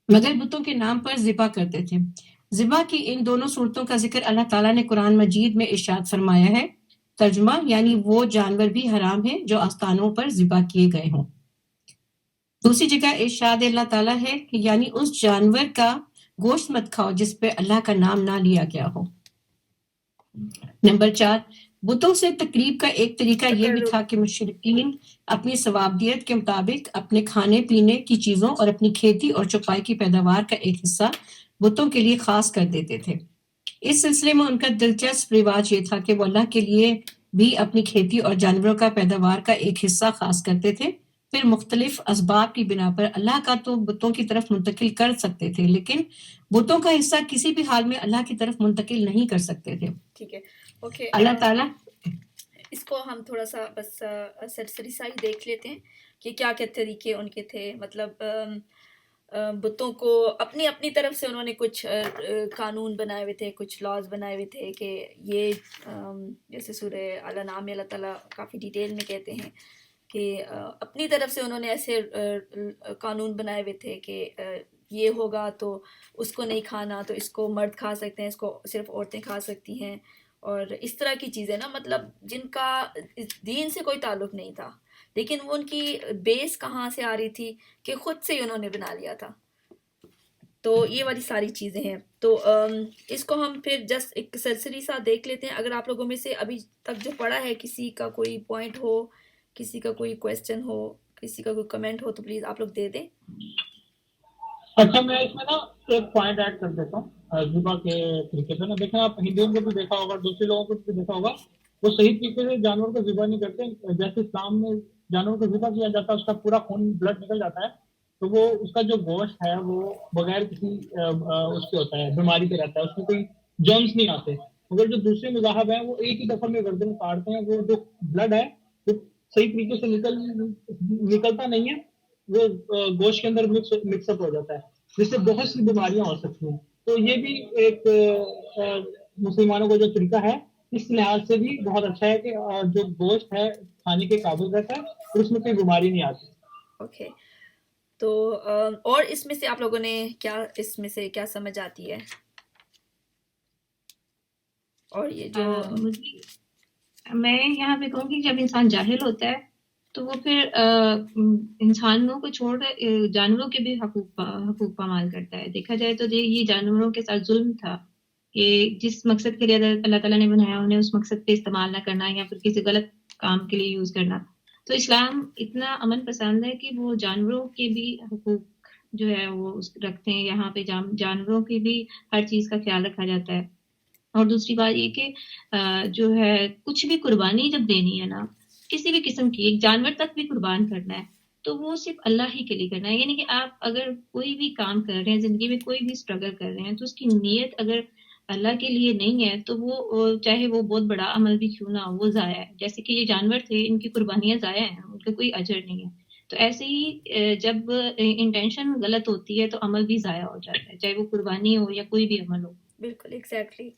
مگر بتوں کے نام پر ذبح کرتے تھے. ذبح کی ان دونوں صورتوں کا ذکر اللہ تعالیٰ نے قرآن مجید میں ارشاد فرمایا ہے. ترجمہ، یعنی وہ جانور بھی حرام ہیں جو آستانوں پر ذبح کیے گئے ہوں. دوسری جگہ ارشاد اللہ تعالیٰ ہے کہ یعنی اس جانور کا گوشت مت کھاؤ جس پہ اللہ کا نام نہ لیا گیا ہو. نمبر 4، بتوں سے تقریب کا ایک طریقہ یہ بھی تھا کہ مشرکین اپنی ثوابدیت کے مطابق اپنے کھانے پینے کی چیزوں اور اپنی کھیتی اور چوپائی کی پیداوار کا ایک حصہ بتوں کے لیے خاص کر دیتے تھے. اس سلسلے میں ان کا دلچسپ رواج یہ تھا کہ وہ اللہ کے لیے بھی اپنی کھیتی اور جانوروں کا پیداوار کا ایک حصہ خاص کرتے تھے پھر مختلف اسباب کی بنا پر اللہ کا تو بتوں کی طرف منتقل کر سکتے تھے، لیکن بتوں کا حصہ کسی بھی حال میں اللہ کی طرف منتقل نہیں کر سکتے تھے. ٹھیک ہے، اوکے. اللہ تعالیٰ اس کو ہم تھوڑا سا بس سرسری سا ہی دیکھ لیتے ہیں کہ کیا کیا طریقے ان کے تھے. مطلب بتوں کو اپنی اپنی طرف سے انہوں نے کچھ قانون بنائے ہوئے تھے، کچھ لاز بنائے ہوئے تھے کہ یہ جیسے سورہ الانعام میں اللہ تعالیٰ کافی ڈیٹیل میں کہتے ہیں کہ اپنی طرف سے انہوں نے ایسے قانون بنائے ہوئے تھے کہ یہ ہوگا تو اس کو نہیں کھانا، تو اس کو مرد کھا سکتے ہیں، اس کو صرف عورتیں کھا سکتی ہیں، اور اس طرح کی چیزیں نا، مطلب جن کا دین سے کوئی تعلق نہیں تھا، لیکن وہ ان کی بیس کہاں سے آ رہی تھی کہ خود سے ہی انہوں نے بنا لیا تھا. تو یہ والی ساری چیزیں ہیں. تو اس کو ہم پھر جسٹ ایک سرسری سا دیکھ لیتے ہیں. اگر آپ لوگوں میں سے ابھی تک جو پڑھا ہے کسی کا کوئی پوائنٹ ہو، کسی کا کوئی کویسچن ہو، کسی کا کوئی کمنٹ ہو تو پلیز آپ لوگ دے دیں. اچھا، میں اس میں نا ایک پوائنٹ ایڈ کر دیتا ہوں ذبح کے طریقے سے نا. دیکھیں آپ ہندوؤں کو بھی دیکھا ہوگا، دوسرے لوگوں کو بھی دیکھا ہوگا، وہ صحیح طریقے سے جانور کو ذبح نہیں کرتے. جیسے اسلام میں جانور کو ذبح کیا جاتا ہے، اس کا پورا خون بلڈ نکل جاتا ہے، تو وہ اس کا جو گوشت ہے وہ بغیر کسی اس کے ہوتا ہے، بیماری کے رہتا ہے، اس میں کوئی جرمس نہیں آتے. مگر جو دوسرے مذاہب ہیں وہ ایک ہی دفعہ میں گردن کاٹتے ہیں، وہ جو بلڈ ہے وہ صحیح طریقے سے نکلتا نہیں ہے، وہ گوشت کے اندر مکس اپ ہو جاتا ہے، جس سے بہت سی بیماریاں ہو سکتی ہیں. تو یہ بھی ایک مسلمانوں کا جو طریقہ ہے اس لحاظ سے بھی بہت اچھا ہے کہ جو گوشت ہے کھانے کے قابل رہتا ہے اور اس میں کوئی بیماری نہیں آتی. اوکے. تو اور اس میں سے آپ لوگوں نے اس میں سے کیا سمجھ آتی ہے؟ اور یہ جو میں یہاں پہ کہوں گی، جب انسان جاہل ہوتا ہے تو وہ پھر انسانوں کو چھوڑ کر جانوروں کے بھی حقوق پامال کرتا ہے. دیکھا جائے تو یہ جانوروں کے ساتھ ظلم تھا کہ جس مقصد کے لیے اللہ تعالیٰ نے بنایا انہیں اس مقصد پہ استعمال نہ کرنا یا پھر کسی غلط کام کے لیے یوز کرنا. تو اسلام اتنا امن پسند ہے کہ وہ جانوروں کے بھی حقوق جو ہے وہ رکھتے ہیں. یہاں پہ جانوروں کی بھی ہر چیز کا خیال رکھا جاتا ہے. اور دوسری بات یہ کہ جو ہے کچھ بھی قربانی جب دینی ہے نا، کسی بھی قسم کی، ایک جانور تک بھی قربان کرنا ہے تو وہ صرف اللہ ہی کے لیے کرنا ہے. یعنی کہ آپ اگر کوئی بھی کام کر رہے ہیں، زندگی میں کوئی بھی اسٹرگل کر رہے ہیں، تو اس کی نیت اگر اللہ کے لیے نہیں ہے تو وہ چاہے وہ بہت بڑا عمل بھی کیوں نہ ہو، وہ ضائع ہے. جیسے کہ یہ جانور تھے، ان کی قربانیاں ضائع ہیں، ان کا کوئی اجر نہیں ہے. تو ایسے ہی جب انٹینشن غلط ہوتی ہے تو عمل بھی ضائع ہو جاتا ہے، چاہے وہ قربانی ہو یا کوئی بھی عمل ہو. بالکل ایگزیکٹلی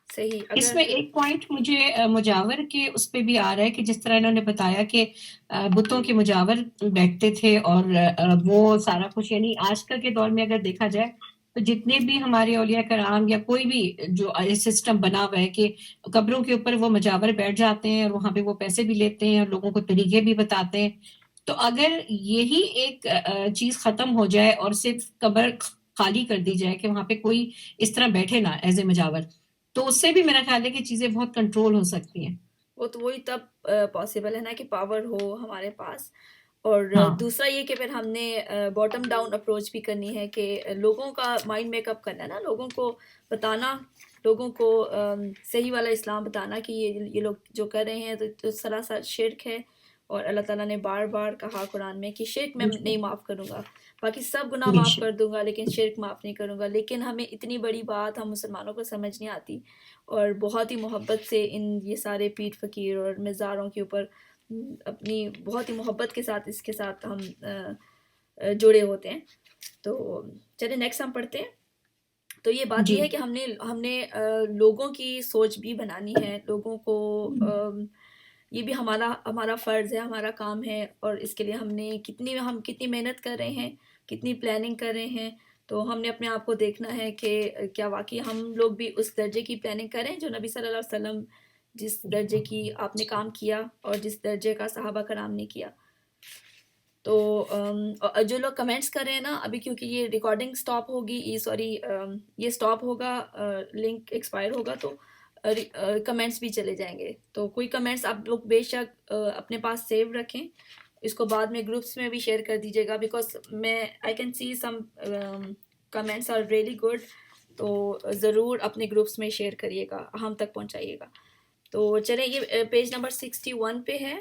صحیح. اس میں ایک پوائنٹ مجھے مجاور کے اس پہ بھی آ رہا ہے کہ جس طرح انہوں نے بتایا کہ بتوں کے مجاور بیٹھتے تھے اور وہ سارا کچھ، یعنی آج کل کے دور میں اگر دیکھا جائے تو جتنے بھی ہمارے اولیاء کرام یا کوئی بھی جو سسٹم بنا ہوا ہے کہ قبروں کے اوپر وہ مجاور بیٹھ جاتے ہیں اور وہاں پہ وہ پیسے بھی لیتے ہیں اور لوگوں کو طریقے بھی بتاتے ہیں. تو اگر یہی ایک چیز ختم ہو جائے اور صرف قبر خالی کر دی جائے کہ وہاں پہ کوئی اس طرح بیٹھے نہ ایز اے مجاور، تو اس سے بھی میرا خیال ہے کہ چیزیں بہت کنٹرول ہو سکتی ہیں. وہ تو وہی تب پاسبل ہے نا کہ پاور ہو ہمارے پاس. اور دوسرا یہ کہ پھر ہم نے باٹم ڈاؤن اپروچ بھی کرنی ہے کہ لوگوں کا مائنڈ میک اپ کرنا ہے نا، لوگوں کو بتانا، لوگوں کو صحیح والا اسلام بتانا کہ یہ لوگ جو کر رہے ہیں تو سراسر شرک ہے. اور اللہ تعالیٰ نے بار بار کہا قرآن میں کہ شرک میں نہیں معاف کروں گا، باقی سب گناہ معاف کر دوں گا لیکن شرک معاف نہیں کروں گا. لیکن ہمیں اتنی بڑی بات ہم مسلمانوں کو سمجھ نہیں آتی، اور بہت ہی محبت سے یہ سارے پیر فقیر اور مزاروں کے اوپر اپنی بہت ہی محبت کے ساتھ اس کے ساتھ ہم جڑے ہوتے ہیں. تو چلیں نیکسٹ ہم پڑھتے ہیں. تو یہ بات یہ ہے کہ ہم نے لوگوں کی سوچ بھی بنانی ہے، لوگوں کو یہ بھی ہمارا فرض ہے، ہمارا کام ہے. اور اس کے لیے ہم کتنی محنت کر رہے ہیں، کتنی پلاننگ کر رہے ہیں. تو ہم نے اپنے آپ کو دیکھنا ہے کہ کیا واقعی ہم لوگ بھی اس درجے کی پلاننگ کریں جو نبی صلی اللہ علیہ وسلم جس درجے کی آپ نے کام کیا اور جس درجے کا صحابہ کرام نے کیا. تو جو لوگ کمنٹس کر رہے ہیں نا ابھی، کیونکہ یہ ریکارڈنگ سٹاپ ہوگی، یہ سٹاپ ہوگا، لنک ایکسپائر ہوگا تو کمنٹس بھی چلے جائیں گے. تو کوئی کمنٹس آپ لوگ بے شک اپنے پاس سیو رکھیں، اس کو بعد میں گروپس میں بھی شیئر کر دیجیے گا، because I can see some comments are really good. تو ضرور اپنے گروپس میں شیئر کریے گا، ہم تک پہنچائیے گا. تو چلیں یہ پیج نمبر 61 پہ ہے،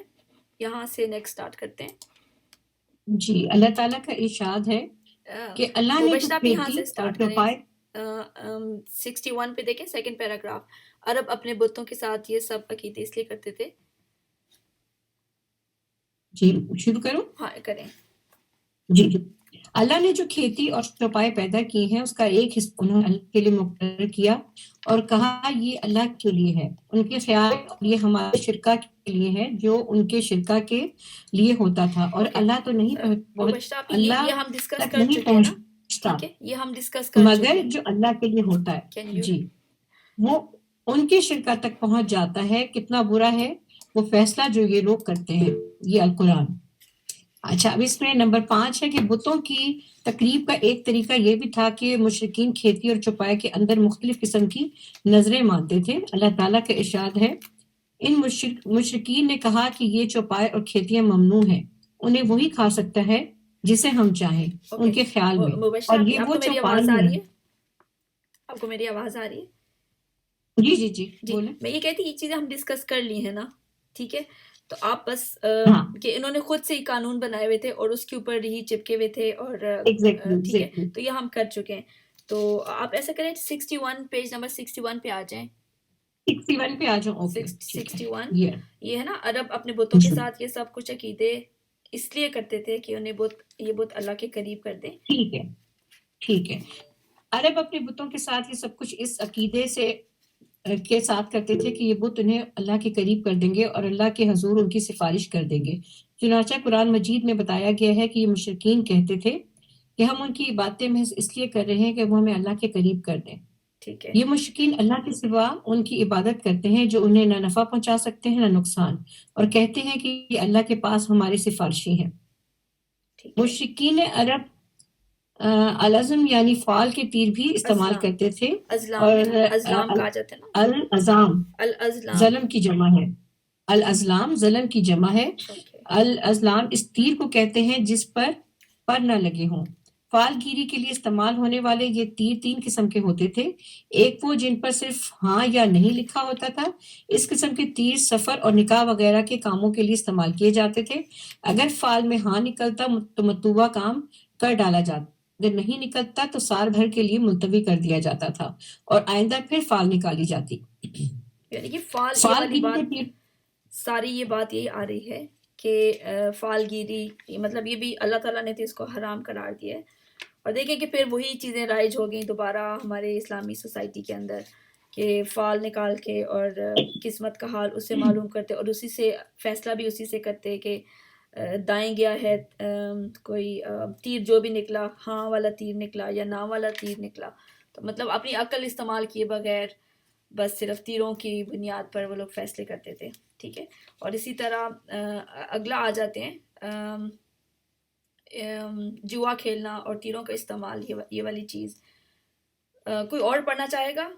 یہاں سے نیکسٹ سٹارٹ کرتے ہیں. جی اللہ تعالیٰ کا ارشاد ہے کہ اللہ نے جو مبشرہ آپ یہاں کھیتی سے اور اسٹارٹ کریں چوپائے 61 پہ دیکھیں سیکنڈ پیراگراف. عرب اپنے بتوں کے ساتھ یہ سب عقیدے اس لیے کرتے تھے. جی شروع کروں. ہاں کریں. جی اللہ نے جو کھیتی اور چوپائے پیدا کی ہیں اس کا ایک حصہ انہوں نے اللہ کے لیے مقرر کیا اور کہا یہ اللہ کے لیے ہے. ان کے خیال یہ ہمارے شرکا کے لیے ہے جو ان کے شرکا کے لیے ہوتا تھا اور Okay. اللہ تو نہیں مبشرہ آپ اللہ یہ ہم ڈسکس تک کر نہیں چکے ہیں نا. پہنچتا ٹھیک ہے یہ ہم ڈسکس کر چکے مگر ہیں. جو اللہ کے لیے ہوتا ہے Can you- جی وہ ان کے شرکا تک پہنچ جاتا ہے. کتنا برا ہے وہ فیصلہ جو یہ لوگ کرتے ہیں. یہ القرآن. اچھا اب اس میں نمبر 5 ہے کہ بتوں کی تقریب کا ایک طریقہ یہ بھی تھا کہ مشرکین کھیتی اور چوپائے کے اندر مختلف قسم کی نظریں مانتے تھے. اللہ تعالیٰ کا ارشاد ہے ان مشرکین نے کہا کہ یہ چوپائے اور کھیتیاں ممنوع ہیں. انہیں وہی کھا سکتا ہے جسے ہم چاہیں. ان کے خیال میں. مبشرہ اور یہ آپ وہ کو میری چوپائے آواز آ رہی ہیں. ہے؟ آپ کو میری آواز آ رہی ہے؟ جی جی جی جی بولیں. میں یہ کہتی یہ چیزیں ہم ڈسکس کر لی ہیں نا. ٹھیک ہے تو آپ بس ہاں کہ انہوں نے خود سے ہی قانون بنائے ہوئے تھے اور اس کے اوپر ہی چپکے ہوئے تھے اور ایگزیکٹلی ٹھیک ہے ایگزیکٹلی. تو یہ ہم کر چکے ہیں. تو آپ ایسا کریں 61 پیج نمبر 61 پہ آ جائیں. 61 پہ آ جاؤں. اوکے 61 یہ یہ ہے نا عرب اپنے بتوں کے جی ساتھ یہ سب کچھ عقیدے اس لیے کرتے تھے کہ انہیں یہ بت اللہ کے قریب کر دیں. ٹھیک ہے ٹھیک ہے. عرب اپنے بتوں کے ساتھ یہ سب کچھ اس عقیدے سے کے ساتھ کرتے تھے کہ یہ بت انہیں اللہ کے قریب کر دیں گے اور اللہ کے حضور ان کی سفارش کر دیں گے. چنانچہ قرآن مجید میں بتایا گیا ہے کہ یہ مشرکین کہتے تھے کہ ہم ان کی باتیں محض اس لیے کر رہے ہیں کہ وہ ہمیں اللہ کے قریب کر دیں. ٹھیک ہے یہ مشرکین اللہ کے سوا ان کی عبادت کرتے ہیں جو انہیں نہ نفع پہنچا سکتے ہیں نہ نقصان اور کہتے ہیں کہ یہ اللہ کے پاس ہمارے سفارشی ہیں. ٹھیک ہے. مشرکین عرب الازم یعنی فال کے تیر بھی استعمال ازلام کرتے تھے ازلام اور ہے نا ازلام کہا جاتا ہے نا الازام الازلام. ظلم کی جمع ہے. الازلام ظلم کی جمع ہے. Okay. الازلام اس تیر کو کہتے ہیں جس پر پر نہ لگے ہوں. فال گیری کے لیے استعمال ہونے والے یہ تیر 3 قسم کے ہوتے تھے. ایک وہ جن پر صرف ہاں یا نہیں لکھا ہوتا تھا. اس قسم کے تیر سفر اور نکاح وغیرہ کے کاموں کے لیے استعمال کیے جاتے تھے. اگر فال میں ہاں نکلتا تو مطلوبہ کام کر ڈالا جاتا. اگر نہیں نکلتا تو سال بھر کے لیے ملتوی کر دیا جاتا تھا اور آئندہ پھر فال نکالی جاتی. یعنی کہ فال یہ فال والی گیری بات کے تیر ساری یہ بات یہی آ رہی ہے کہ فال گیری مطلب یہ بھی اللہ تعالیٰ نے تو اس کو حرام قرار دیا ہے. اور دیکھیں کہ پھر وہی چیزیں رائج ہو گئیں دوبارہ ہمارے اسلامی سوسائٹی کے اندر کہ فال نکال کے اور قسمت کا حال اس سے معلوم کرتے اور اسی سے فیصلہ بھی اسی سے کرتے کہ دائیں گیا ہے کوئی تیر جو بھی نکلا ہاں والا تیر نکلا یا نہ والا تیر نکلا. تو مطلب اپنی عقل استعمال کیے بغیر بس صرف تیروں کی بنیاد پر وہ لوگ فیصلے کرتے تھے. ٹھیک ہے اور اسی طرح اگلا آ جاتے ہیں جوا کھیلنا اور تیروں کا استعمال یہ والی چیز. کوئی اور پڑھنا چاہے گا؟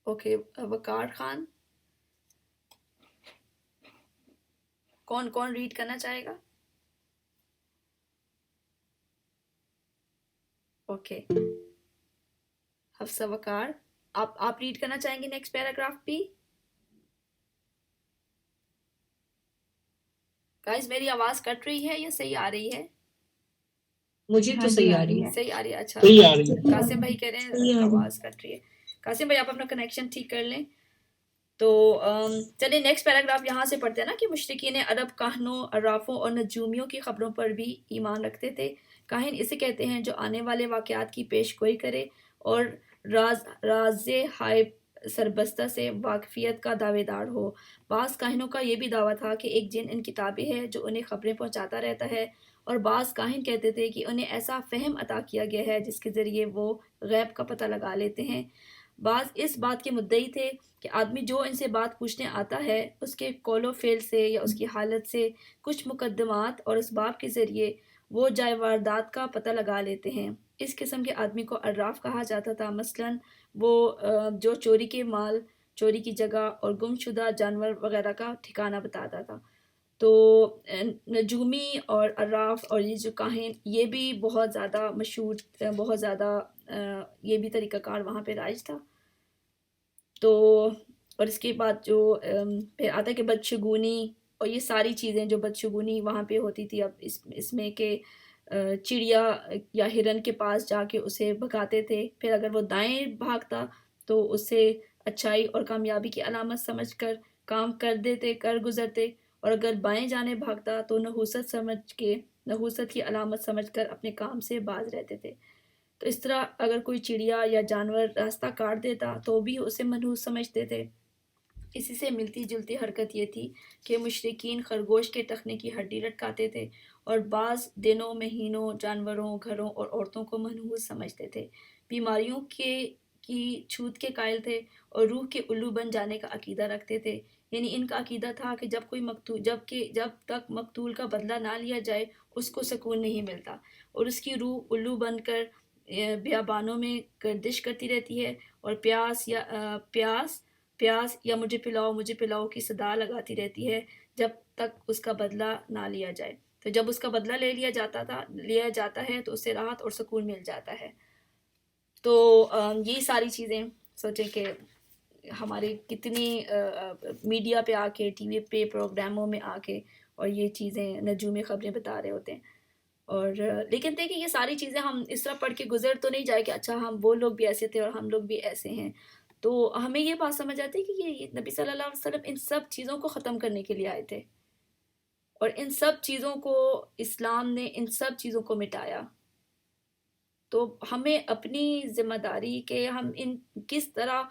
اوکے وقار خان کون ریڈ کرنا چاہے گا؟ اوکے حفصہ وقار آپ ریڈ کرنا چاہیں گے نیکسٹ پیراگراف بھی؟ گائز میری آواز کٹ رہی ہے یا صحیح آ رہی ہے؟ مجھے تو صحیح آ رہی ہے. صحیح آ رہی ہے. اچھا صحیح آ رہی ہے. قاسم بھائی کہہ رہے ہیں آواز کٹ رہی ہے. قاسم بھائی آپ اپنا کنیکشن ٹھیک کر لیں. تو چلیے نیکسٹ پیراگراف یہاں سے پڑھتے ہیں نا کہ مشرکین عرب کاہنوں عرافوں اور نجومیوں کی خبروں پر بھی ایمان رکھتے تھے. کاہن اسے کہتے ہیں جو آنے والے واقعات کی پیش گوئی کرے اور راز غائب سربستہ سے واقفیت کا دعوے دار ہو. بعض کاہنوں کا یہ بھی دعویٰ تھا کہ ایک جن ان کی تابع ہے جو انہیں خبریں پہنچاتا رہتا ہے اور بعض کاہن کہتے تھے کہ انہیں ایسا فہم عطا کیا گیا ہے جس کے ذریعے وہ غیب کا پتہ لگا لیتے ہیں. بعض اس بات کے مدعی تھے کہ آدمی جو ان سے بات پوچھنے آتا ہے اس کے قول و فعل سے یا اس کی حالت سے کچھ مقدمات اور اسباب کے ذریعے وہ جائے واردات کا پتہ لگا لیتے ہیں. اس قسم کے آدمی کو عراف کہا جاتا تھا. مثلاً وہ جو چوری کے مال چوری کی جگہ اور گم شدہ جانور وغیرہ کا ٹھکانہ بتاتا تھا. تو نجومی اور عراف اور یہ جو کاہن یہ بھی بہت زیادہ مشہور بہت زیادہ یہ بھی طریقہ کار وہاں پہ رائج تھا. تو اور اس کے بعد جو پھر آتا ہے کہ بدشگونی اور یہ ساری چیزیں جو بدشگونی وہاں پہ ہوتی تھی، اب اس میں کہ چڑیا یا ہرن کے پاس جا کے اسے بھگاتے تھے، پھر اگر وہ دائیں بھاگتا تو اسے اچھائی اور کامیابی کی علامت سمجھ کر کام کر گزرتے، اور اگر بائیں جانے بھاگتا تو نحوست کی علامت سمجھ کر اپنے کام سے باز رہتے تھے۔ تو اس طرح اگر کوئی چڑیا یا جانور راستہ کاٹ دیتا تو بھی اسے منحوس سمجھتے تھے۔ اسی سے ملتی جلتی حرکت یہ تھی کہ مشرکین خرگوش کے ٹخنے کی ہڈی لٹکاتے تھے، اور بعض دنوں مہینوں جانوروں، گھروں اور عورتوں کو منحوس سمجھتے تھے، بیماریوں کی چھوت کے قائل تھے، اور روح کے الو بن جانے کا عقیدہ رکھتے تھے۔ یعنی ان کا عقیدہ تھا کہ جب تک مقتول کا بدلہ نہ لیا جائے اس کو سکون نہیں ملتا، اور اس کی روح الو بن کر بیابانوں میں گردش کرتی رہتی ہے، اور پیاس یا مجھے پلاؤ کی صدا لگاتی رہتی ہے جب تک اس کا بدلہ نہ لیا جائے۔ تو جب اس کا بدلہ لیا جاتا ہے تو اسے راحت اور سکون مل جاتا ہے۔ تو یہ ساری چیزیں سوچیں کہ ہمارے کتنی میڈیا پہ آ کے، ٹی وی پہ پروگراموں میں آ کے، اور یہ چیزیں نجومی خبریں بتا رہے ہوتے ہیں، اور لیکن دیکھیں یہ ساری چیزیں ہم اس طرح پڑھ کے گزر تو نہیں جائے کہ اچھا ہم وہ لوگ بھی ایسے تھے اور ہم لوگ بھی ایسے ہیں۔ تو ہمیں یہ بات سمجھ آتی ہے کہ یہ نبی صلی اللہ علیہ وسلم ان سب چیزوں کو ختم کرنے کے لیے آئے تھے، اور ان سب چیزوں کو اسلام نے ان سب چیزوں کو مٹایا۔ تو ہمیں اپنی ذمہ داری کہ ہم ان کس طرح،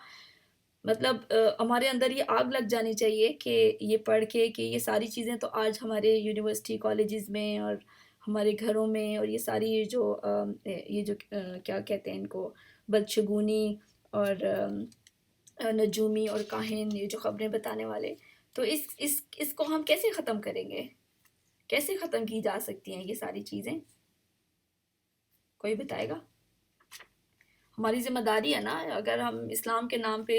مطلب ہمارے اندر یہ آگ لگ جانی چاہیے کہ یہ پڑھ کے کہ یہ ساری چیزیں تو آج ہمارے یونیورسٹی کالجز میں اور ہمارے گھروں میں، اور یہ ساری یہ جو کیا کہتے ہیں ان کو، بدشگونی اور نجومی اور کاہن، یہ جو خبریں بتانے والے، تو اس کو ہم کیسے ختم کریں گے؟ کیسے ختم کی جا سکتی ہیں یہ ساری چیزیں؟ کوئی بتائے گا؟ ہماری ذمہ داری ہے نا، اگر ہم اسلام کے نام پہ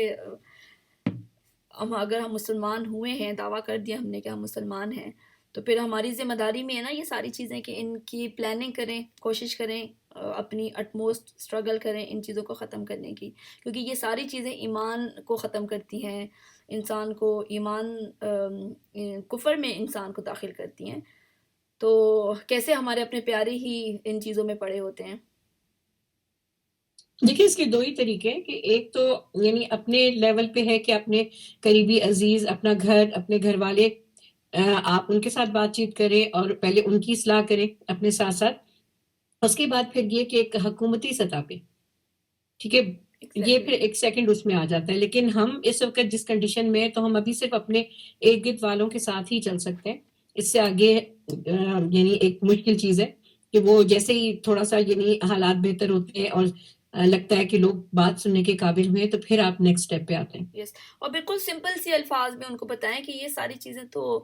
اگر ہم مسلمان ہوئے ہیں، دعویٰ کر دیا ہم نے کہ ہم مسلمان ہیں، تو پھر ہماری ذمہ داری میں ہے نا یہ ساری چیزیں کہ ان کی پلاننگ کریں، کوشش کریں، اپنی اٹموسٹ اسٹرگل کریں ان چیزوں کو ختم کرنے کی، کیونکہ یہ ساری چیزیں ایمان کو ختم کرتی ہیں، انسان کو کفر میں انسان کو داخل کرتی ہیں۔ تو کیسے ہمارے اپنے پیارے ہی ان چیزوں میں پڑے ہوتے ہیں؟ دیکھیں اس کے دو ہی طریقے ہیں کہ ایک تو یعنی اپنے لیول پہ ہے کہ اپنے قریبی عزیز، اپنا گھر، اپنے گھر والے، آپ ان کے ساتھ بات چیت کریں اور پہلے ان کی اصلاح کریں اپنے ساتھ ساتھ، اس کے بعد پھر یہ کہ ایک حکومتی سطح پہ، ٹھیک ہے، یہ پھر ایک سیکنڈ اس میں آ جاتا ہے۔ لیکن ہم اس وقت جس کنڈیشن میں، تو ہم ابھی صرف اپنے ارد گرد والوں کے ساتھ ہی چل سکتے ہیں، اس سے آگے یعنی ایک مشکل چیز ہے کہ وہ جیسے ہی تھوڑا سا یعنی حالات بہتر ہوتے ہیں اور لگتا ہے کہ لوگ بات سننے کے قابل ہوئے، تو پھر آپ نیکسٹ اسٹیپ پہ آتے ہیں۔ یس، اور بالکل سمپل سی الفاظ میں ان کو بتائیں کہ یہ ساری چیزیں تو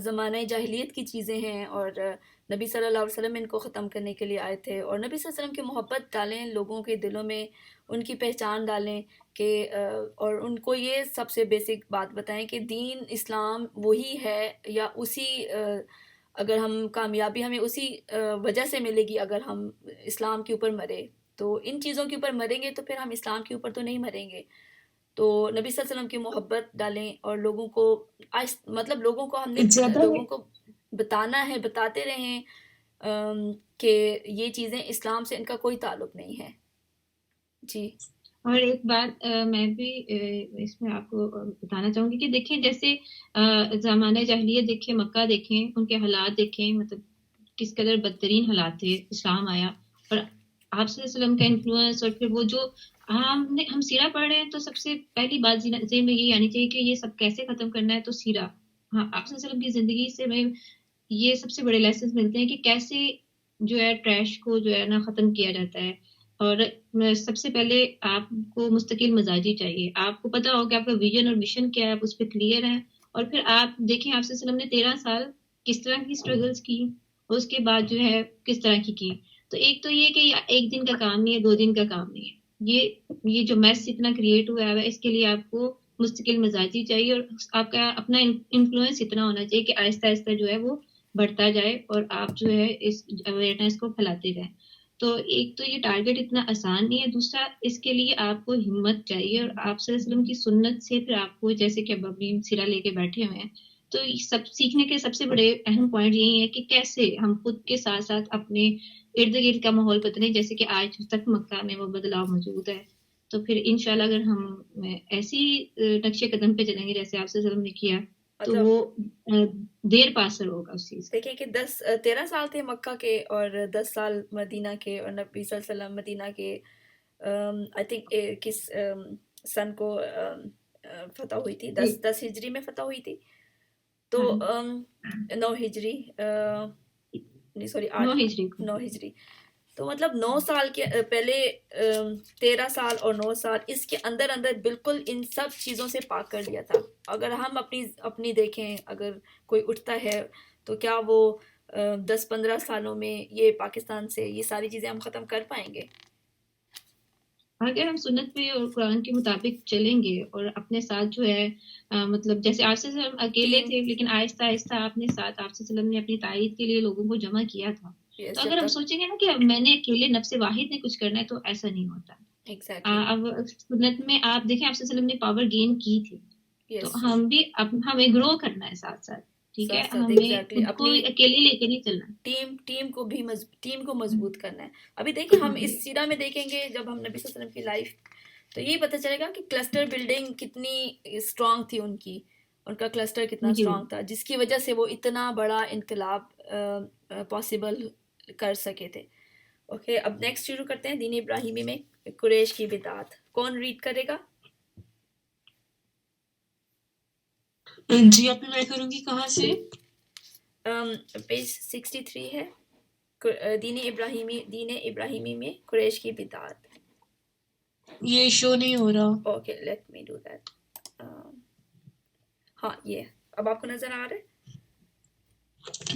زمانہ جاہلیت کی چیزیں ہیں، اور نبی صلی اللہ علیہ وسلم ان کو ختم کرنے کے لیے آئے تھے، اور نبی صلی اللہ علیہ وسلم کی محبت ڈالیں لوگوں کے دلوں میں، ان کی پہچان ڈالیں کہ اور ان کو یہ سب سے بیسک بات بتائیں کہ دین اسلام وہی ہے، یا اسی اگر ہم کامیابی ہمیں اسی وجہ سے ملے گی اگر ہم اسلام کے اوپر مرے، تو ان چیزوں کے اوپر مریں گے تو پھر ہم اسلام کے اوپر تو نہیں مریں گے۔ تو نبی صلی اللہ علیہ وسلم کی محبت ڈالیں، اور لوگوں کو ہم نے لوگوں کو بتانا ہے، بتاتے رہیں کہ یہ چیزیں اسلام سے ان کا کوئی تعلق نہیں ہے۔ جی، اور ایک بات میں بھی اس میں آپ کو بتانا چاہوں گی کہ دیکھیں جیسے زمانہ جاہلیت دیکھیں، مکہ دیکھیں، ان کے حالات دیکھیں، مطلب کس قدر بدترین حالات تھے، اسلام آیا اور آپ صلی اللہ علیہ وسلم کا انفلوئنس، اور پھر وہ جو ہم سیرہ پڑھ رہے ہیں، تو سب سے پہلی بات ذہن میں یہ آنی چاہیے کہ یہ سب کیسے ختم کرنا ہے، تو سیرہ، ہاں آپ صلی اللہ علیہ وسلم کی زندگی سے میں یہ سب سے بڑے لیسنز ملتے ہیں کہ کیسے جو ہے ٹریش کو جو ہے نا ختم کیا جاتا ہے۔ اور سب سے پہلے آپ کو مستقل مزاجی چاہیے، آپ کو پتا ہو کہ آپ کا ویژن اور مشن کیا ہے، آپ اس پہ کلیئر ہیں، اور پھر آپ دیکھیں آپ صلی اللہ علیہ وسلم نے 13 سال کس طرح کی سٹرگلز کی، اور اس کے بعد جو ہے کس طرح کی۔ تو ایک تو یہ کہ ایک دن کا کام نہیں ہے، 2 دن کا کام نہیں ہے، یہ جو میس اتنا کریٹ ہوا ہے، اس کے لیے آپ کو مستقل مزاجی چاہیے، اور آپ کا اپنا انفلوئنس اتنا ہونا چاہیے کہ آہستہ آہستہ جو ہے وہ بڑھتا جائے، اور آپ جو ہے اس اویئرنیس کو پھیلاتے جائیں۔ تو ایک تو یہ ٹارگیٹ اتنا آسان نہیں ہے، دوسرا اس کے لیے آپ کو ہمت چاہیے، اور آپ صلی اللہ علیہ وسلم کی سنت سے پھر آپ کو، جیسے کہ اب اپنی سیرہ لے کے بیٹھے ہوئے ہیں، تو سب سیکھنے کے سب سے بڑے اہم پوائنٹ یہی ہے کہ کیسے ہم خود کے ساتھ ساتھ اپنے ارد گرد کا ماحول بدلیں، جیسے کہ آج تک مکہ میں وہ بدلاؤ موجود ہے. تو پھر انشاءاللہ اگر ہم ایسی نقش قدم پہ چلیں گے جیسے آپ صلی اللہ علیہ وسلم نے کیا، تو مطلب وہ دیر پاسر ہوگا اس چیز. دیکھیں کہ 13 سال تھے مکہ کے اور 10 سال مدینہ کے، اور نبی صلی اللہ علیہ وسلم مدینہ کے آئی تھنک کس سن کو فتح ہوئی تھی، 10 ہجری میں فتح ہوئی تھی، تو 9 ہجری نہیں سوری 9 ہجری، تو مطلب 9 سال کے پہلے 13 سال اور 9 سال اس کے اندر اندر بالکل ان سب چیزوں سے پاک کر لیا تھا. اگر ہم اپنی دیکھیں، اگر کوئی اٹھتا ہے تو کیا وہ 10-15 سالوں میں یہ پاکستان سے یہ ساری چیزیں ہم ختم کر پائیں گے؟ اگر ہم سنت پہ اور قرآن کے مطابق چلیں گے اور اپنے ساتھ جو ہے مطلب جیسے آپ صلی اللہ علیہ وسلم اکیلے تھے لیکن آہستہ آہستہ اپنے ساتھ آپ صلی اللہ علیہ وسلم نے اپنی تائید کے لیے لوگوں کو جمع کیا تھا. تو اگر ہم سوچیں گے نا کہ میں نے اکیلے نفس واحد نے کچھ کرنا ہے، تو ایسا نہیں ہوتا. اب سنت میں آپ دیکھیں آپ صلی اللہ علیہ وسلم نے پاور گین کی تھی، تو ہم بھی ہمیں گرو کرنا ہے ساتھ ساتھ. ٹھیک ہے، ہمیں خود کو اکیلے لے کے نہیں چلنا، ٹیم کو مضبوط کرنا ہے. ابھی دیکھیں ہم اس سیرہ میں دیکھیں گے جب ہم نبی صلی اللہ علیہ وسلم کی لائف، تو یہی پتہ چلے گا کہ کلسٹر بلڈنگ کتنی اسٹرانگ تھی، ان کا کلسٹر کتنا اسٹرانگ تھا، جس کی وجہ سے وہ اتنا بڑا انقلاب پاسبل کر سکے تھے. اوکے، اب نیکسٹ شروع کرتے ہیں دین ابراہیمی میں قریش کی بدعات. کون ریڈ کرے گا؟ جی ابھی میں کروں گی. کہاں سے؟ پیج 63 ہے، دین ابراہیمی میں قریش کی بدعات. یہ شو نہیں ہو رہا. Okay let me do that. ہاں یہ اب آپ کو نظر آ رہا ہے؟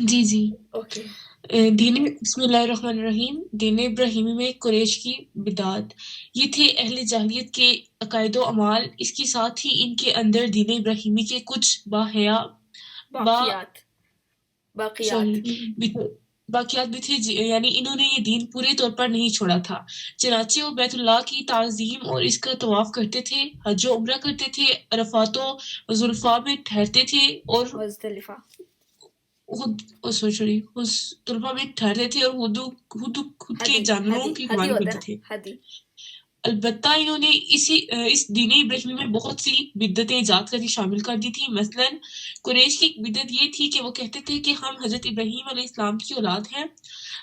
جی جی. اوکے. بسم اللہ الرحمن الرحیم. دین ابراہیمی میں قریش کی بدعات، یہ تھے اہل جاہلیت کے عقائد و اعمال، اس کے ساتھ ہی ان کے اندر دین ابراہیمی کے کچھ باقیات بھی تھے، یعنی انہوں نے یہ دین پورے طور پر نہیں چھوڑا تھا. چنانچہ وہ بیت اللہ کی تعظیم اور اس کا طواف کرتے تھے، حج و عمرہ کرتے تھے، عرفات و ذوالفقار میں ٹھہرتے تھے، اور طلبہ میں ٹھہرتے تھے، اور خود کے جانوروں کی قربانی کرتے تھے. البتہ انہوں نے اس دین ابراہیمی میں بہت سی بدعتیں ایجاد کرنی شامل کر دی تھی. مثلا قریش کی ایک بدعت یہ تھی کہ وہ کہتے تھے کہ ہم حضرت ابراہیم علیہ السلام کی اولاد ہیں،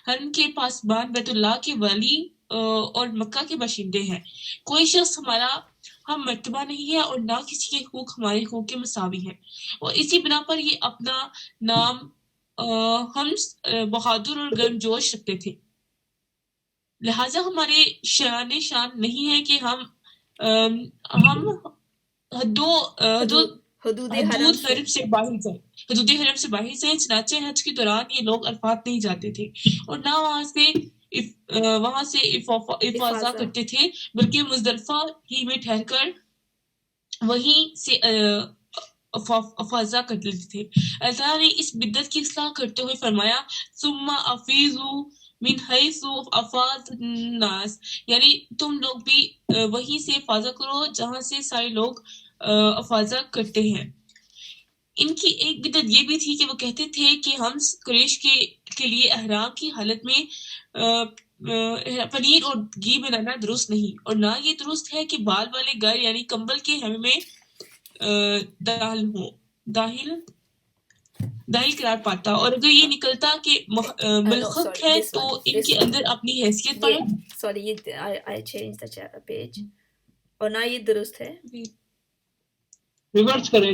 ہم کے پاسبان بیت اللہ کے ولی اور مکہ کے باشندے ہیں. کوئی شخص ہمارا ہم مرتبہ نہیں ہے، اور نہ کسی کے حقوق ہمارے حقوق کے مساوی ہیں. اور اسی بنا پر یہ اپنا نام ہم بہادر اور گرم جوش رکھتے تھے. لہٰذا ہمارے شان نہیں ہے کہ ہم حدود حرم سے باہر جائیں. چنانچہ حج کے دوران یہ لوگ عرفات نہیں جاتے تھے، اور نہ وہاں سے افاضہ کرتے تھے، بلکہ مزدلفہ ہی میں ٹھہر کر وہیں سے افاضہ کر لیتے تھے. اللہ تعالیٰ نے اس بدعت کی اصلاح کرتے ہوئے فرمایا ثم افیضوا من حیث افاض الناس، یعنی تم لوگ بھی وہیں سے افاضہ کرو جہاں سے سارے لوگ افاضہ کرتے ہیں. ان کی ایک بدعت یہ بھی تھی کہ وہ کہتے تھے کہ ہم قریش کے لیے احرام کی حالت میں پنیر اور گھی بنانا درست نہیں، اور نہ یہ درست ہے کہ بال والے گائے یعنی کمبل کے ہم میں داخل قرار پاتا، اور اگر یہ نکلتا کہ ملخق ہے تو ان کے اندر اپنی حیثیت پر اور نہ یہ درست ہے. ریورس کریں،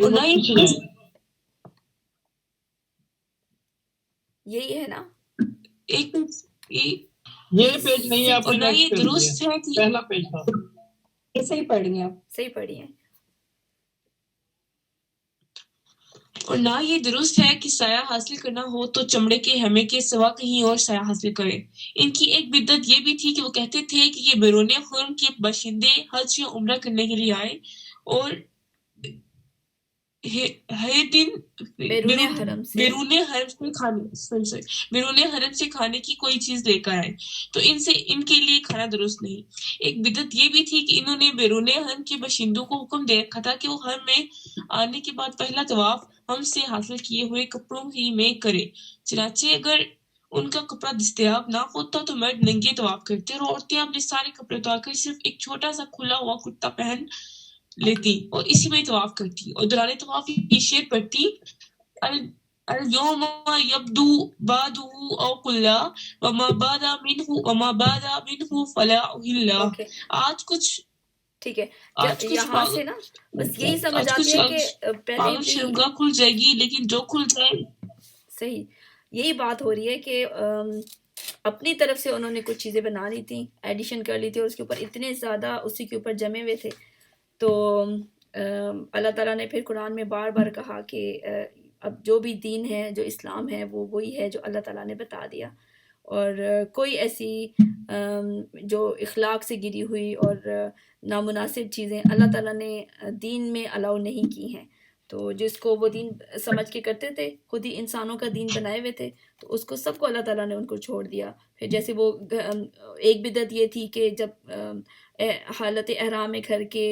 یہی ہے نا، یہ پیج نہیں ہے، آپ نے یہ درست ہے کہ پہلا پیج تھا. صحیح پڑھ رہی ہیں آپ؟ صحیح پڑھی ہیں. اور نہ یہ درست ہے کہ سایہ حاصل کرنا ہو تو چمڑے کے ہیمے کے سوا کہیں اور سایہ حاصل کرے. ان کی ایک بدعت یہ بھی تھی کہ وہ کہتے تھے کہ یہ بیرون حرم کے باشندے حج یا عمرہ کرنے کے لیے آئے، اور ہے دن بیرون حرم سے بیرون حرم سے بیرون حرم سے کھانے کی کوئی چیز لے کر آئے تو ان کے لیے کھانا درست نہیں. ایک بدعت یہ بھی تھی کہ انہوں نے بیرون حرم کے باشندوں کو حکم دے رکھا تھا کہ وہ حرم میں آنے کے بعد پہلا طواف ہم سے حاصل کیے ہوئے کپڑوں ہی میں کرے. چنانچہ اگر ان کا کپڑا دستیاب نہ ہوتا تو مرد ننگے طواف کرتے اور عورتیں اپنے سارے کپڑے اتار کر صرف ایک چھوٹا سا کھلا ہوا کرتا پہن لیتی اور اسی میں طواف کرتی اور دوران طواف یہ شعر پڑھتی اليوم يبدو بعده او كلا وما بدا منه فلا اهلا. اوکے آج کچھ ٹھیک ہے. آج کچھ یہاں سے نا بس یہی سمجھ آتی ہے کہ پہلے پاگل شرمگاہ کھل جائے گی لیکن جو کھل جائے صحیح یہی بات ہو رہی ہے کہ اپنی طرف سے انہوں نے کچھ چیزیں بنا لی تھیں، ایڈیشن کر لی تھی اور اس کے اوپر اتنے زیادہ اسی کے اوپر جمے ہوئے تھے. تو اللہ تعالیٰ نے پھر قرآن میں بار بار کہا کہ اب جو بھی دین ہے، جو اسلام ہے، وہ وہی ہے جو اللہ تعالیٰ نے بتا دیا، اور کوئی ایسی جو اخلاق سے گری ہوئی اور نامناسب چیزیں اللہ تعالیٰ نے دین میں الاؤ نہیں کی ہیں. تو جس کو وہ دین سمجھ کے کرتے تھے، خود ہی انسانوں کا دین بنائے ہوئے تھے، تو اس کو سب کو اللہ تعالیٰ نے ان کو چھوڑ دیا. پھر جیسے وہ ایک بدعت یہ تھی کہ جب حالت احرام میں گھر کے